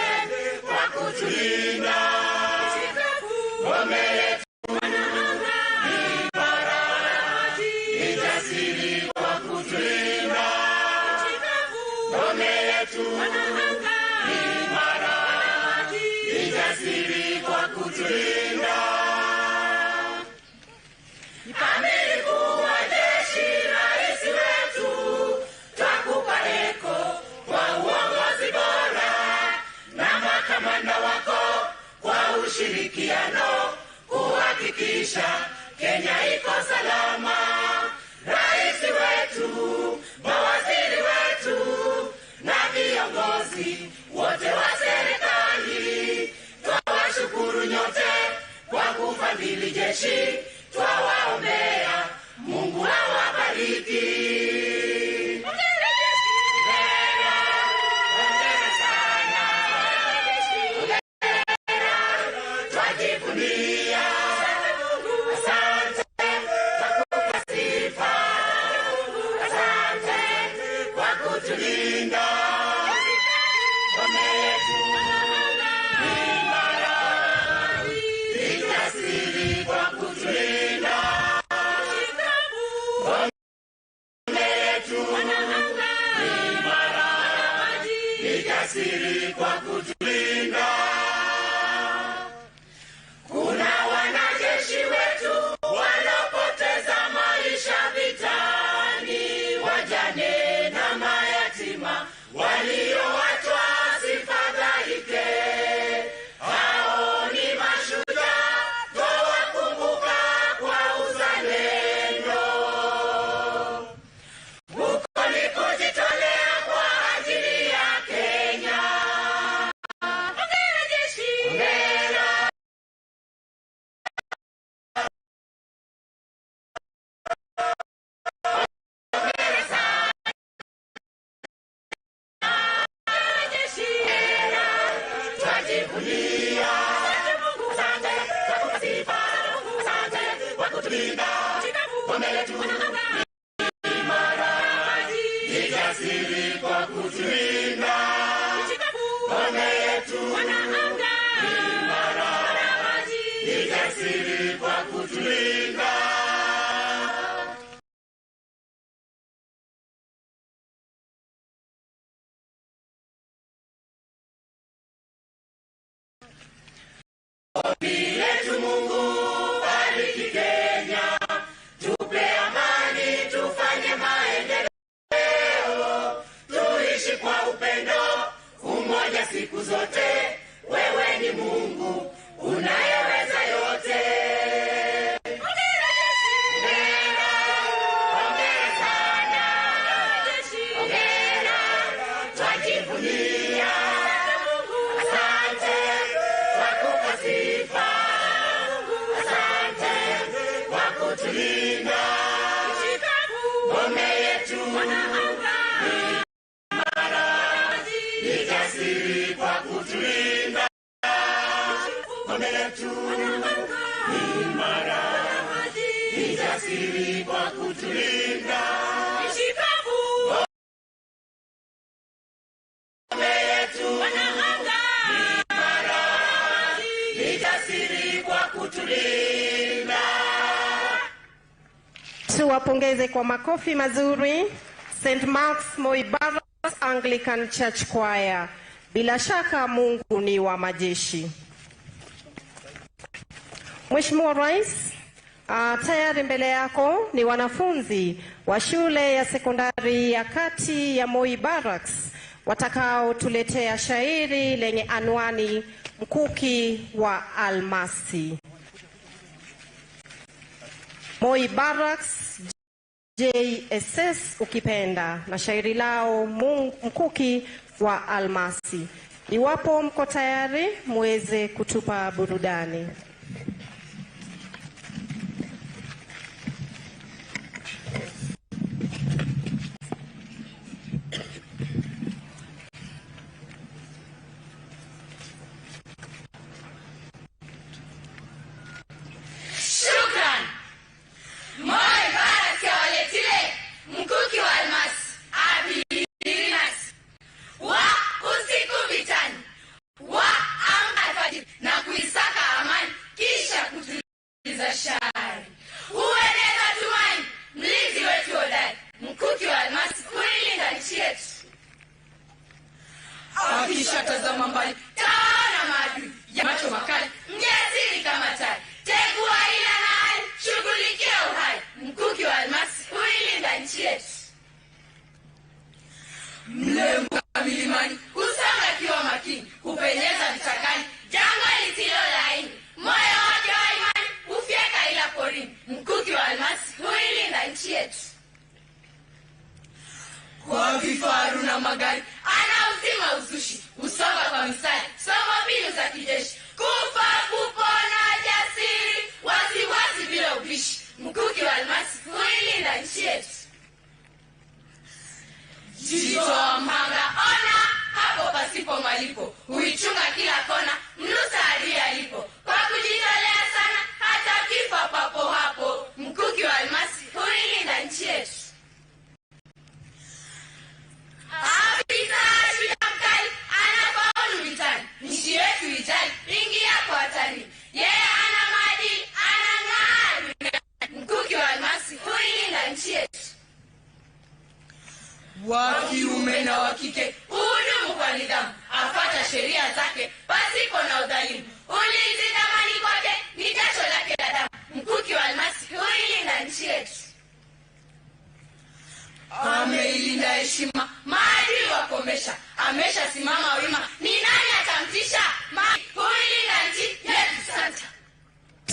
kwa kutulinda ngome yetu imara, ni jasiri kwa kutulinda ngome yetu imara, ni jasiri kwa kutulinda. Amiri mkuu wa jeshi, rais wetu, twakupa heko kwa uongozi bora na makamanda wako kwa ushirikiano kuhakikisha Kenya iko salama. Rais wetu, mawaziri wetu na viongozi wote wa serikali, twawashukuru nyote kwa kufadhili jeshi, twawaombea Mungu awabariki. Twajivunia, asante kwa kutulinda. Ngome yetu ni imara, ni jasiri kwa kutulinda. Ngome yetu ni imara, ni jasiri kwa kutulinda. Kuna wanajeshi wetu wanapoteza maisha vitani, wajane na mayatima walioachwa wasifadhaike. Hao ni mashujaa, twawakumbuka kwa uzalendo. Huko ni kujitolea kwa ajili ya Kenya. Hongera jeshi! Hongera! Yetu Mungu, bariki Kenya, tupe amani, tufanye maendeleo, tuishi kwa upendo, umoja siku zote. Wewe ni Mungu unayeweza yote. Hongera sana, hongera, twajivunia. Asante kwa sifa, asante kwa kutulinda. Ngome yetu ni imara, ni jasiri kwa kutulinda. Ngome yetu ni imara, ni jasiri kwa kutulinda. Ngome yetu ni imara, ni jasiri kwa kutulinda. Tuwapongeze kwa makofi mazuri St. Mark's Moi Barracks Anglican Church Choir. Bila shaka Mungu ni wa majeshi. Mheshimiwa Rais, tayari mbele yako ni wanafunzi wa shule ya sekondari ya kati ya Moi Barracks watakao tuletea shairi lenye anwani Mkuki wa Almasi. Moi Barracks JSS ukipenda, na shairi lao Mkuki wa Almasi. Iwapo mko tayari muweze kutupa burudani. Shukran. Moi Barracks ya waletile mkuki wa almasi abirinas wa usiku vitani wa amka alfajiri na kuisaka amani kisha kutuliza shari. Ueneza tumaini mlinzi wetu hodari, mkuki wa almasi kuilinda nchi yetu. Akisha tazama mbali tawana maadui ya macho makali, mjasiri kama tai, tegua ila na hali, shughulikia uhai, mkuki wa almasi kuilinda nchi yetu. Mlembo milimani kusanga kiwa makini, kupenyeza vichakani jangwa lisilo laini, moyo wake wa imani ufyeka ila porini, mkuki wa almasi kuilinda nchi yetu. Kwa vifaru na magari anauzima uzushi, usonga kwa mistari, somo mbinu za kijeshi, kufa kupona jasiri, wasiwasi bila ubishi, mkuki wa almasi kuilinda nchi yetu. Jitoa mhanga ona hapo pasipo malipo, huichunga kila kona mnusa adui alipo, kwa kujitolea sana hata kifa papo hapo, mkuki wa almasi huilinda nchi yetu. nidhamu, afuata sheria zake pasipo na udhalimu. Ulinzi na amani kwake ni jasho lake la damu, mkuki wa almasi huilinda nchi yetu. Ameilinda heshima, maadili wakomesha, ameshasimama wima, ni nani atamtisha? Huilinda nchi yetu sasa.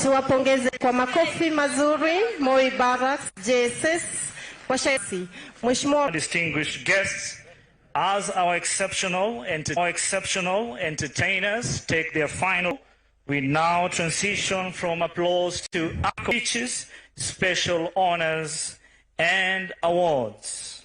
Tuwapongeze kwa makofi mazuri Moi Barracks JSS kwa shairi. Mheshimiwa distinguished guests, as our exceptional entertainers take their final, we now transition from applause to speeches, special honors and awards.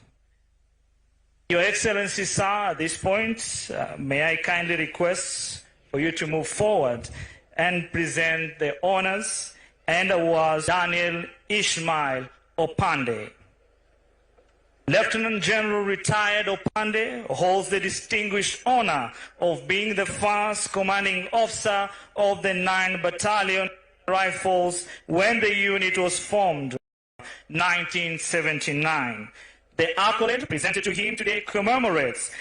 Your Excellency, sir, at this point, may I kindly request for you to move forward and present the honors and awards. Daniel Ishmael Opande. Lieutenant General retired Opande holds the distinguished honor of being the first commanding officer of the 9th Battalion Rifles when the unit was formed in 1979. The accolade presented to him today commemorates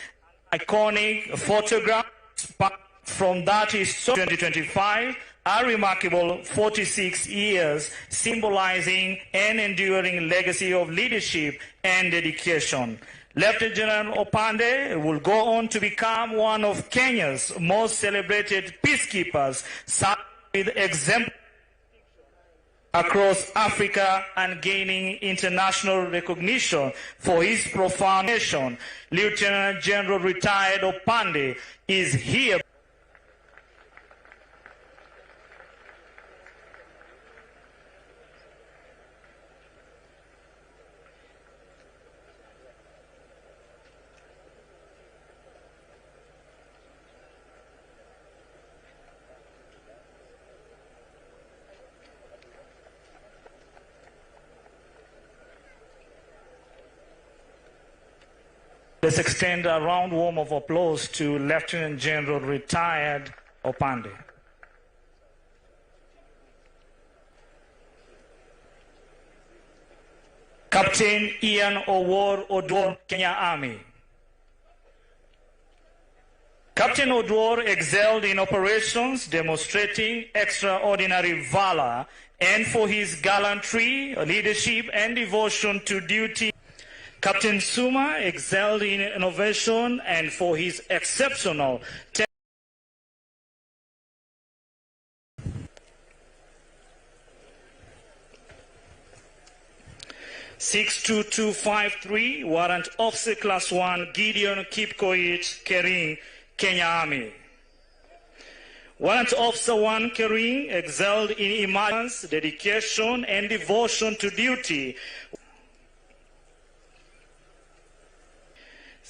iconic photographs from that is 2025, a remarkable 46 years, symbolizing an enduring legacy of leadership and dedication. Lieutenant General Opande will go on to become one of Kenya's most celebrated peacekeepers, with exemplary across Africa and gaining international recognition for his profound mission. Lieutenant General retired Opande is here. Let's extend a round warm of applause to Lieutenant General retired Opande. Captain Ian Owor Odwor, Kenya Army. Captain Odwor excelled in operations, demonstrating extraordinary valor, and for his gallantry, leadership, and devotion to duty. Captain Suma excelled in innovation and for his exceptional 62253, Warrant Officer Class 1, Gideon Kipkoech Kering, Kenya Army. Warrant Officer 1 Kering excelled in emergence, dedication, and devotion to duty.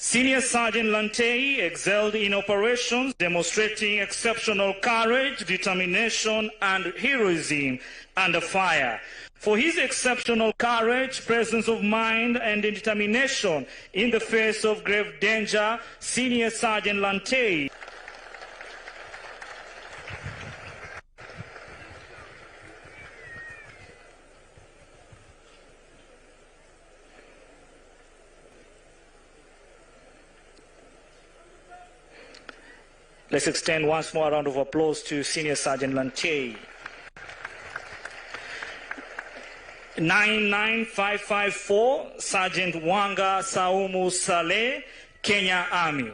Senior Sergeant Lantei excelled in operations, demonstrating exceptional courage, determination, and heroism under fire. For his exceptional courage, presence of mind, and determination in the face of grave danger, Senior Sergeant Lantei Let's extend once more a round of applause to Senior Sergeant Lantei. 99554, Sergeant Wanga Saumu Saleh, Kenya Army.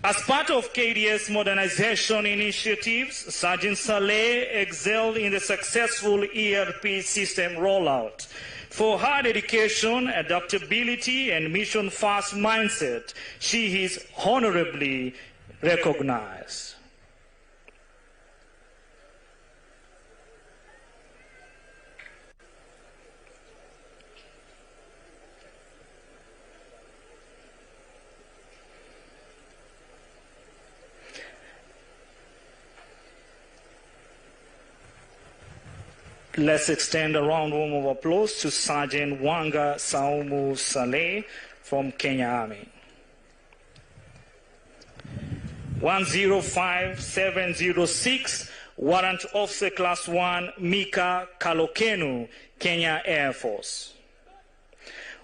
As part of KDF's modernization initiatives, Sergeant Saleh excelled in the successful ERP system rollout. For her dedication, adaptability, and mission-first mindset, she is honorably recognized. Let's extend a round warm of applause to Sergeant Wanga Saumu Saleh from Kenya Army. 105706, Warrant Officer Class 1, Mika Kalokenu, Kenya Air Force.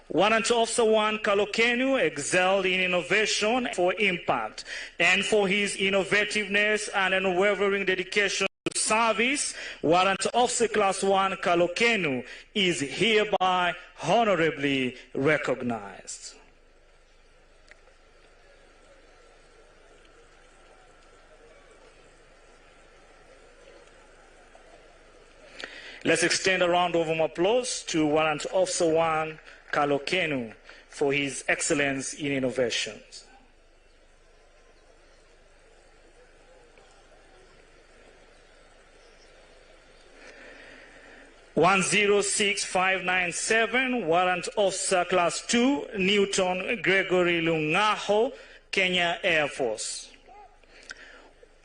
Warrant Officer 1 Kalokenu excelled in innovation for impact and for his innovativeness and unwavering dedication to service. Warrant Officer Class 1 Kalokenu is hereby honorably recognized. Let's extend a round of applause to Warrant Officer 1 Kalokenu for his excellence in innovations. (106,597) Warrant Officer Class 2 Newton Gregory Lungaho, Kenya Air Force.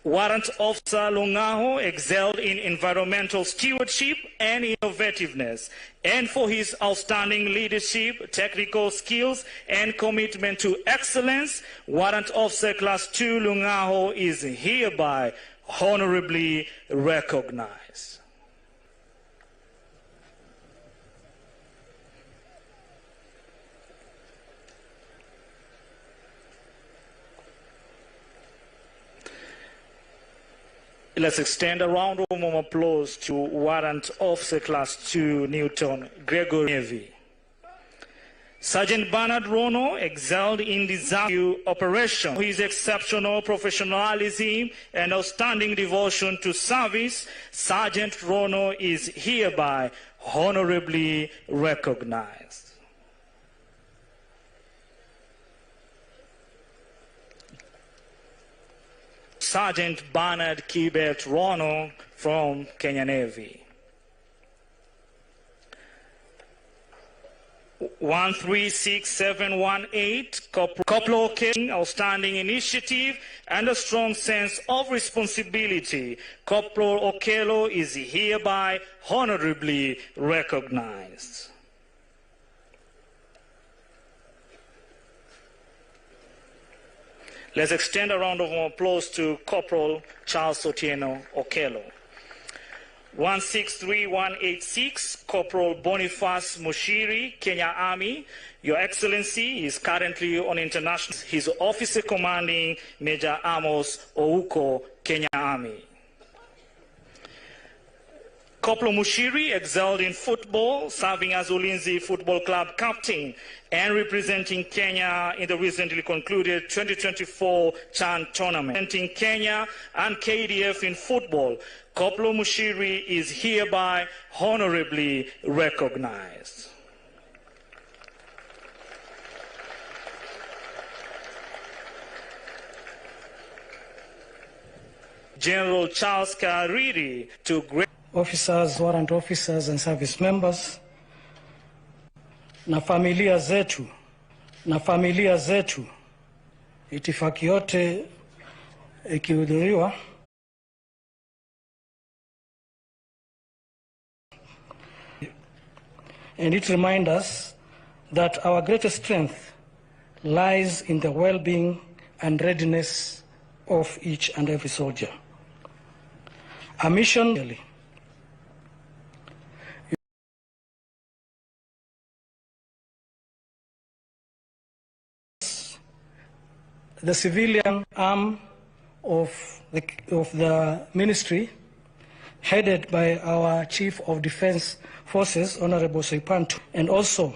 Warrant Officer Lungaho excelled in environmental stewardship and innovativeness, and for his outstanding leadership, technical skills, and commitment to excellence, Warrant Officer Class 2 Lungaho is hereby honorably recognized. Let's extend a round of applause to Warrant Officer Class 2 Newton Gregory Navy. Sergeant Bernard Rono excelled in disaster operation. His exceptional professionalism and outstanding devotion to service, Sergeant Rono is hereby honorably recognized. Sergeant Bernard Kibet Rono from Kenya Navy. 136718, Corporal King, outstanding initiative and a strong sense of responsibility. Corporal Okello is hereby honorably recognized. Let's extend a round of applause to Corporal Charles Otieno Okello. 163186, Corporal Boniface Mushiri, Kenya Army. Your Excellency is currently on international. His officer commanding Major Amos Ouko, Kenya Army. Corporal Mushiri excelled in football, serving as Ulinzi Football Club captain and representing Kenya in the recently concluded 2024 CHAN tournament. Representing Kenya and KDF in football, Corporal Mushiri is hereby honorably recognized. General Charles Kariri to great officers, warrant officers and service members, na familia zetu, itifaki yote ikihudhuriwa. And it reminds us that our greatest strength lies in the well-being and readiness of each and every soldier. A mission the civilian arm of the ministry, headed by our Chief of Defense Forces, Honorable Soipantu, and also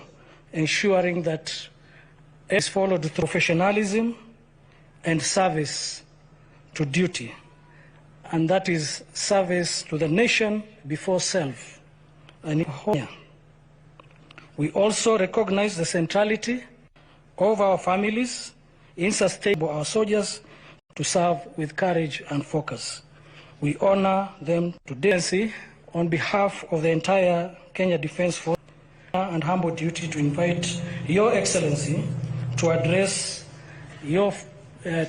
ensuring that it is followed with professionalism and service to duty, and that is service to the nation before self. And we also recognize the centrality of our families in sustaining our soldiers to serve with courage and focus. We honor them today. On behalf of the entire Kenya Defense Force, and humble duty to invite Your Excellency to address your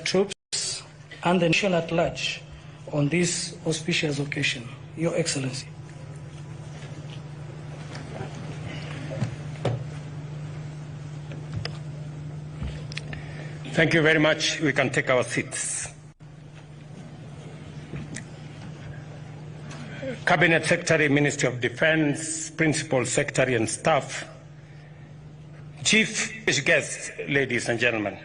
troops and the nation at large on this auspicious occasion. Your Excellency. Thank you very much. We can take our seats. Cabinet Secretary, Ministry of Defense, Principal Secretary and staff, Chief guests, ladies and gentlemen,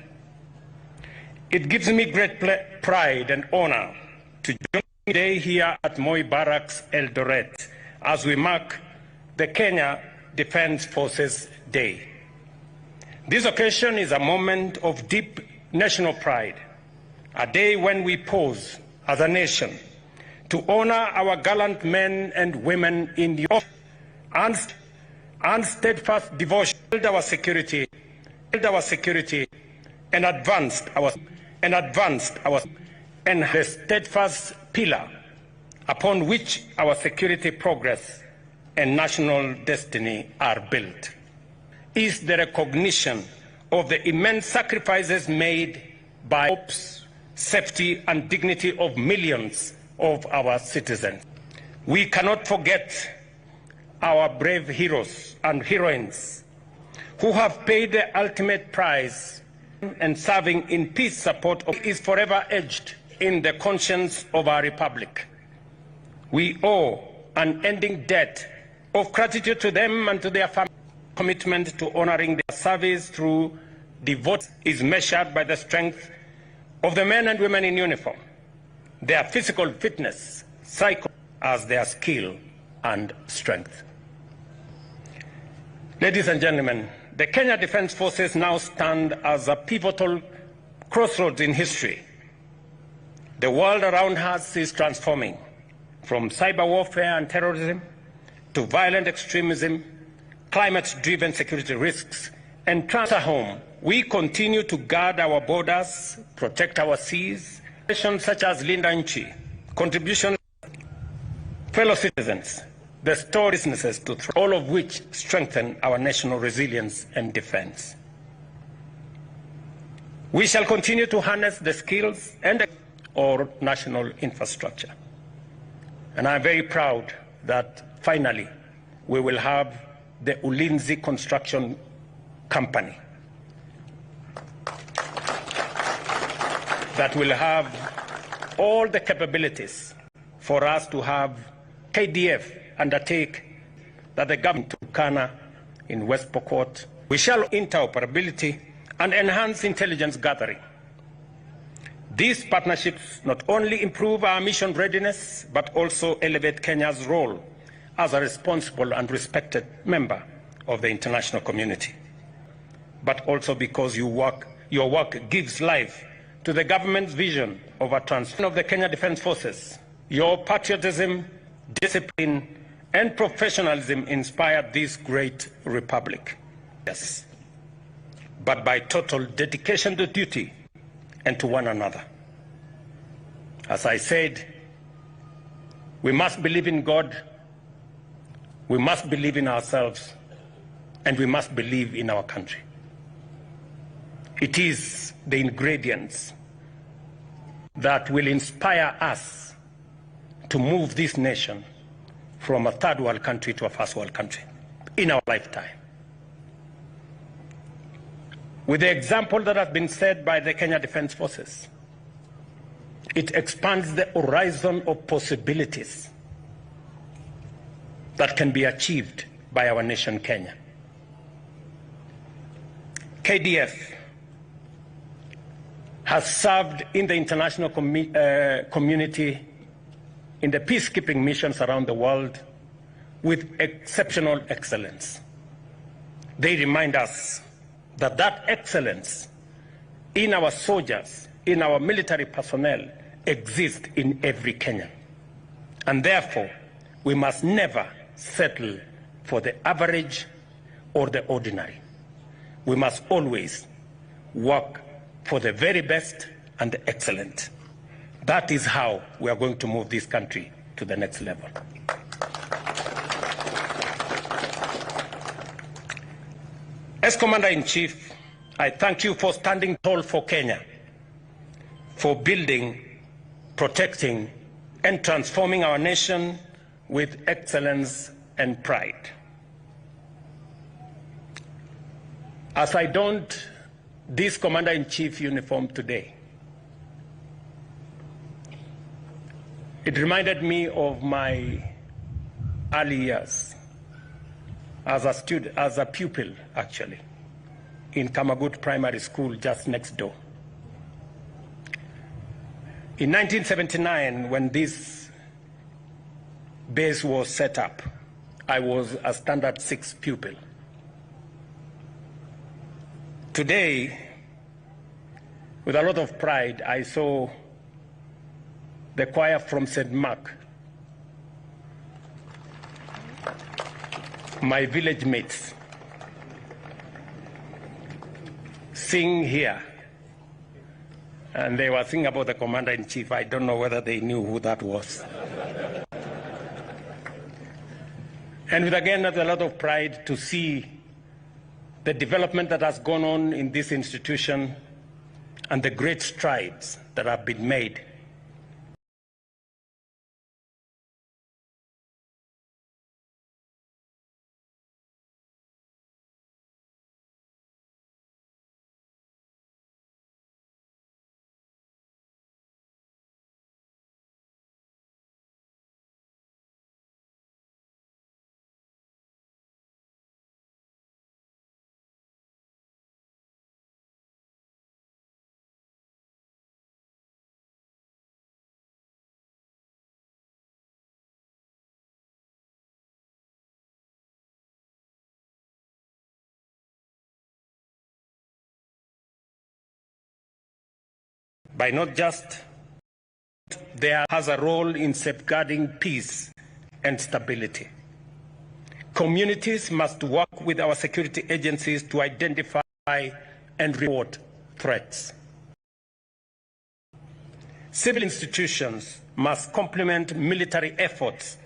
it gives me great pride and honor to join today here at Moi Barracks, Eldoret, as we mark the Kenya Defence Forces Day. This occasion is a moment of deep national pride, a day when we pause as a nation to honor our gallant men and women in the and steadfast devotion, build our security, and advanced our and the steadfast pillar upon which our security progress and national destiny are built is the recognition of the immense sacrifices made by the hopes, safety, and dignity of millions of our citizens. We cannot forget our brave heroes and heroines who have paid the ultimate price, and serving in peace support is forever etched in the conscience of our republic. We owe an unending debt of gratitude to them and to their families. Commitment to honoring their service through devotion is measured by the strength of the men and women in uniform, their physical fitness, as their skill and strength. Ladies and gentlemen, the Kenya Defence Forces now stand as a pivotal crossroads in history. The world around us is transforming from cyber warfare and terrorism to violent extremism, climate-driven security risks, and transfer home. We continue to guard our borders, protect our seas, nations such as Linda Nchi, contributions, fellow citizens, the store businesses to all of which strengthen our national resilience and defense. We shall continue to harness the skills and our national infrastructure. And I'm very proud that finally we will have the Ulinzi Construction Company that will have all the capabilities for us to have KDF undertake that the government to Kana in West Pokot. We shall interoperability and enhance intelligence gathering. These partnerships not only improve our mission readiness, but also elevate Kenya's role as a responsible and respected member of the international community. But also because your work gives life to the government's vision of a transformation of the Kenya Defence Forces. Your patriotism, discipline, and professionalism inspired this great republic. Yes, but by total dedication to duty and to one another. As I said, we must believe in God, we must believe in ourselves, and we must believe in our country. It is the ingredients that will inspire us to move this nation from a third world country to a first world country in our lifetime. With the example that has been set by the Kenya Defence Forces, it expands the horizon of possibilities that can be achieved by our nation, Kenya. KDF has served in the international community in the peacekeeping missions around the world with exceptional excellence. They remind us that that excellence in our soldiers, in our military personnel, exists in every Kenyan. And therefore, we must never settle for the average or the ordinary. We must always work for the very best and the excellent. That is how we are going to move this country to the next level. As Commander-in-Chief, I thank you for standing tall for Kenya, for building, protecting, and transforming our nation with excellence and pride. As I donned this Commander-in-Chief uniform today, it reminded me of my early years as a student, as a pupil, actually, in Kamagut Primary School just next door. In 1979, when this base was set up, I was a standard 6 pupil. Today, with a lot of pride, I saw the choir from St. Mark, my village mates, sing here. And they were singing about the commander-in-chief. I don't know whether they knew who that was. And with, again, a lot of pride to see the development that has gone on in this institution and the great strides that have been made. By not just there has a role in safeguarding peace and stability. Communities must work with our security agencies to identify and report threats. Civil institutions must complement military efforts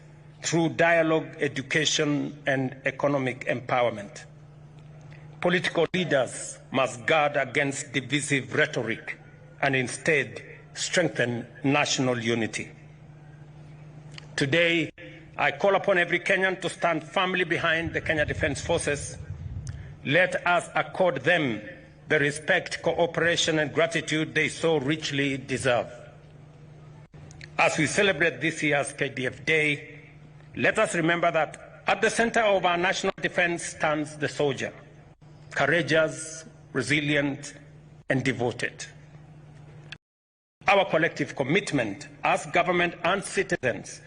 through dialogue, education, and economic empowerment. Political leaders must guard against divisive rhetoric and instead strengthen national unity. Today, I call upon every Kenyan to stand firmly behind the Kenya Defence Forces. Let us accord them the respect, cooperation, and gratitude they so richly deserve. As we celebrate this year's KDF Day, let us remember that at the center of our national defense stands the soldier, courageous, resilient, and devoted. Our collective commitment as government and citizens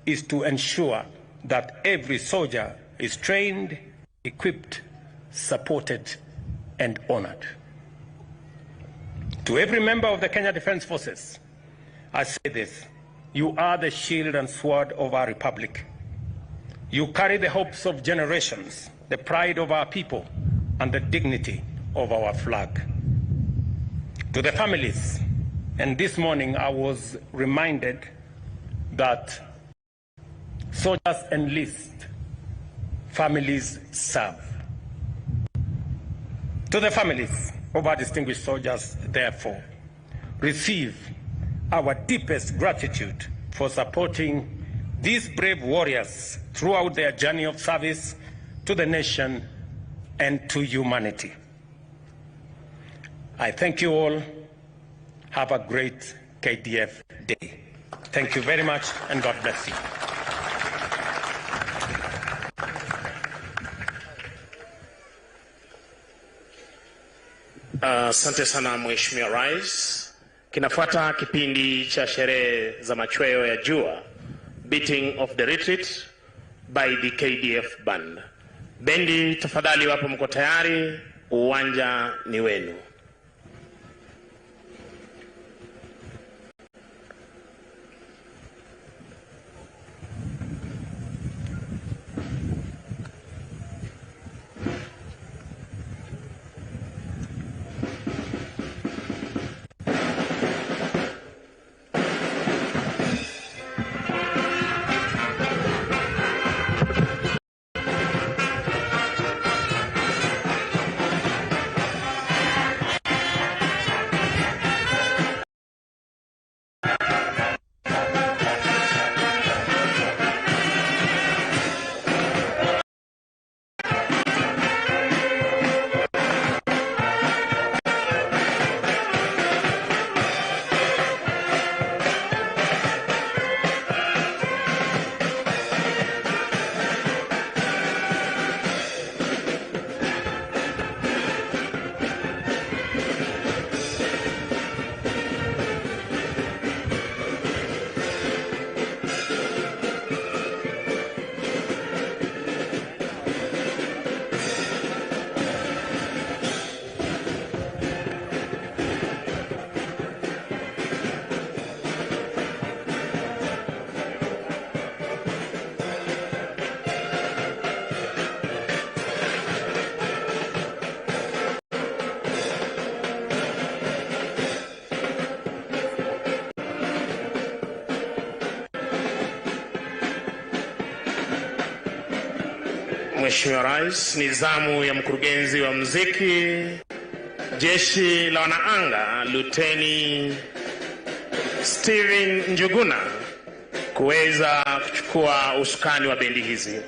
is to ensure that every soldier is trained, equipped, supported, and honored. To every member of the Kenya Defence Forces, I say this: you are the shield and sword of our republic. You carry the hopes of generations, the pride of our people, and the dignity of our flag. To the families, and this morning I was reminded that soldiers enlist, families serve. To the families of our distinguished soldiers, therefore, receive our deepest gratitude for supporting these brave warriors throughout their journey of service to the nation and to humanity. I thank you all. Have a great KDF Day. Thank you very much, and God bless you. Asante sana Mheshimiwa Rais. Kinafuata kipindi cha sherehe za machweo ya jua, beating of the retreat by the KDF band. Bendi, tafadhali wapo mko tayari, uwanja ni wenu. Mheshimiwa Rais, ni zamu ya mkurugenzi wa muziki Jeshi la Wanaanga Luteni Steven Njuguna kuweza kuchukua usukani wa bendi hizi.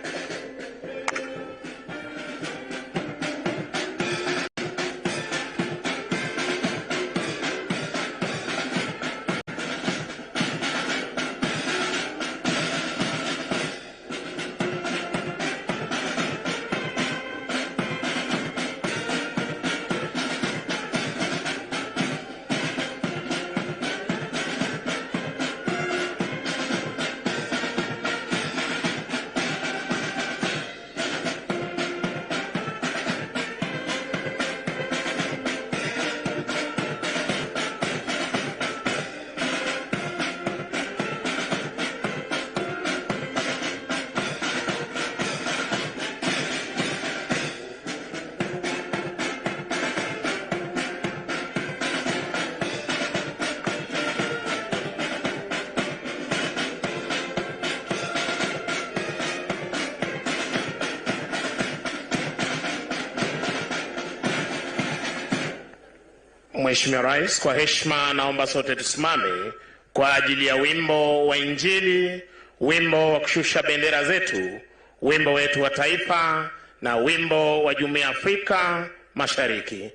Mheshimiwa Rais, kwa heshima naomba sote tusimame kwa ajili ya wimbo wa Injili, wimbo wa kushusha bendera zetu, wimbo wetu wa taifa na wimbo wa Jumuiya ya Afrika Mashariki.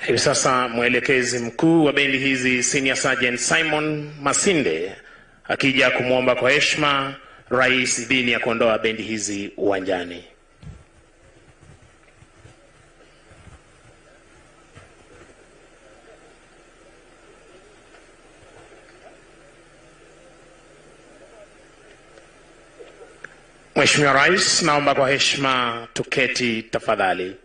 Hivi sasa mwelekezi mkuu wa bendi hizi Senior Sergeant Simon Masinde akija kumwomba kwa heshima rais idhini ya kuondoa bendi hizi uwanjani. Mheshimiwa Rais, naomba kwa heshima tuketi tafadhali.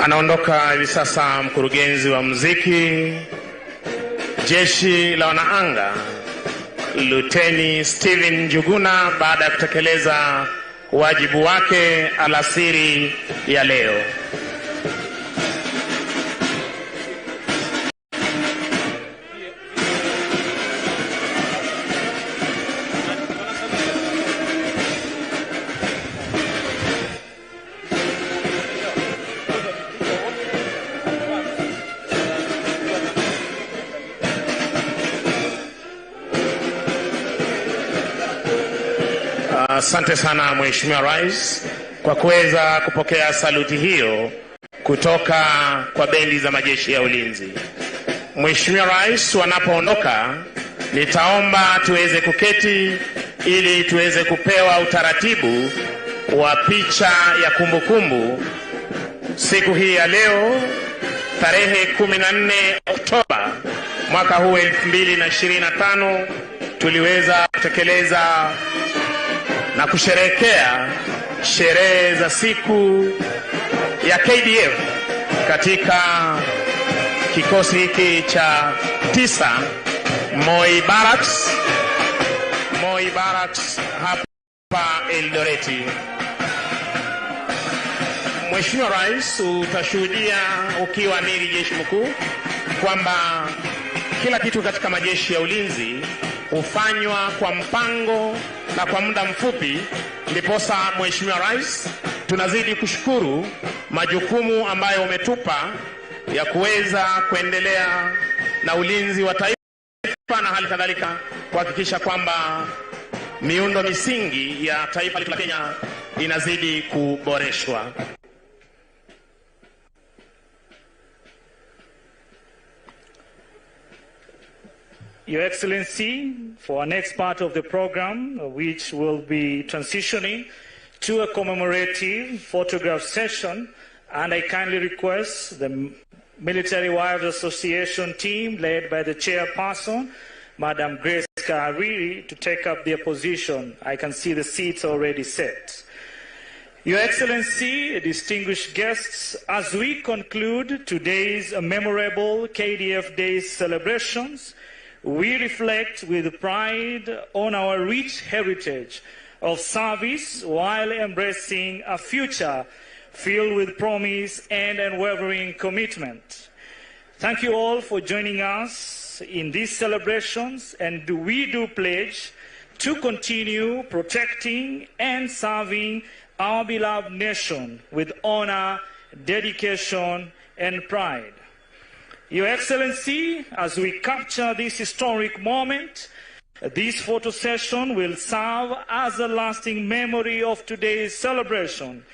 Anaondoka hivi sasa mkurugenzi wa muziki Jeshi la Wanaanga Luteni Steven Njuguna baada ya kutekeleza wajibu wake alasiri ya leo. Asante sana Mheshimiwa Rais kwa kuweza kupokea saluti hiyo kutoka kwa bendi za majeshi ya ulinzi. Mheshimiwa Rais wanapoondoka, nitaomba tuweze kuketi ili tuweze kupewa utaratibu wa picha ya kumbukumbu. Siku hii ya leo tarehe 14 Oktoba mwaka huu 2025 tuliweza kutekeleza na kusherehekea sherehe za siku ya KDF katika kikosi hiki cha 9 Moi Barracks hapa Eldoreti. Mheshimiwa Rais, utashuhudia ukiwa amiri jeshi mkuu kwamba kila kitu katika majeshi ya ulinzi hufanywa kwa mpango na kwa muda mfupi. Ndiposa Mheshimiwa Rais, tunazidi kushukuru majukumu ambayo umetupa ya kuweza kuendelea na ulinzi wa taifa na hali kadhalika kuhakikisha kwamba miundo misingi ya taifa la Kenya inazidi kuboreshwa. Your Excellency, for our next part of the program, which will be transitioning to a commemorative photograph session, and I kindly request the Military Wives Association team, led by the chairperson, Madam Grace Kariri, to take up their position. I can see the seats already set. Your Excellency, distinguished guests, as we conclude today's memorable KDF Day celebrations, we reflect with pride on our rich heritage of service while embracing a future filled with promise and unwavering commitment. Thank you all for joining us in these celebrations, and we do pledge to continue protecting and serving our beloved nation with honor, dedication, and pride. Your Excellency, as we capture this historic moment, this photo session will serve as a lasting memory of today's celebration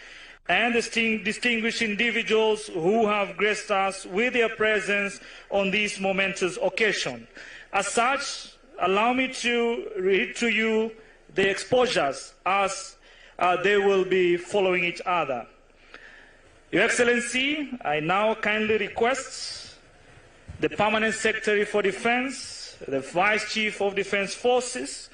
and the distinguished individuals who have graced us with their presence on this momentous occasion. As such, allow me to read to you the exposures as they will be following each other. Your Excellency, I now kindly request the Permanent Secretary for Defense, the Vice Chief of Defense Forces,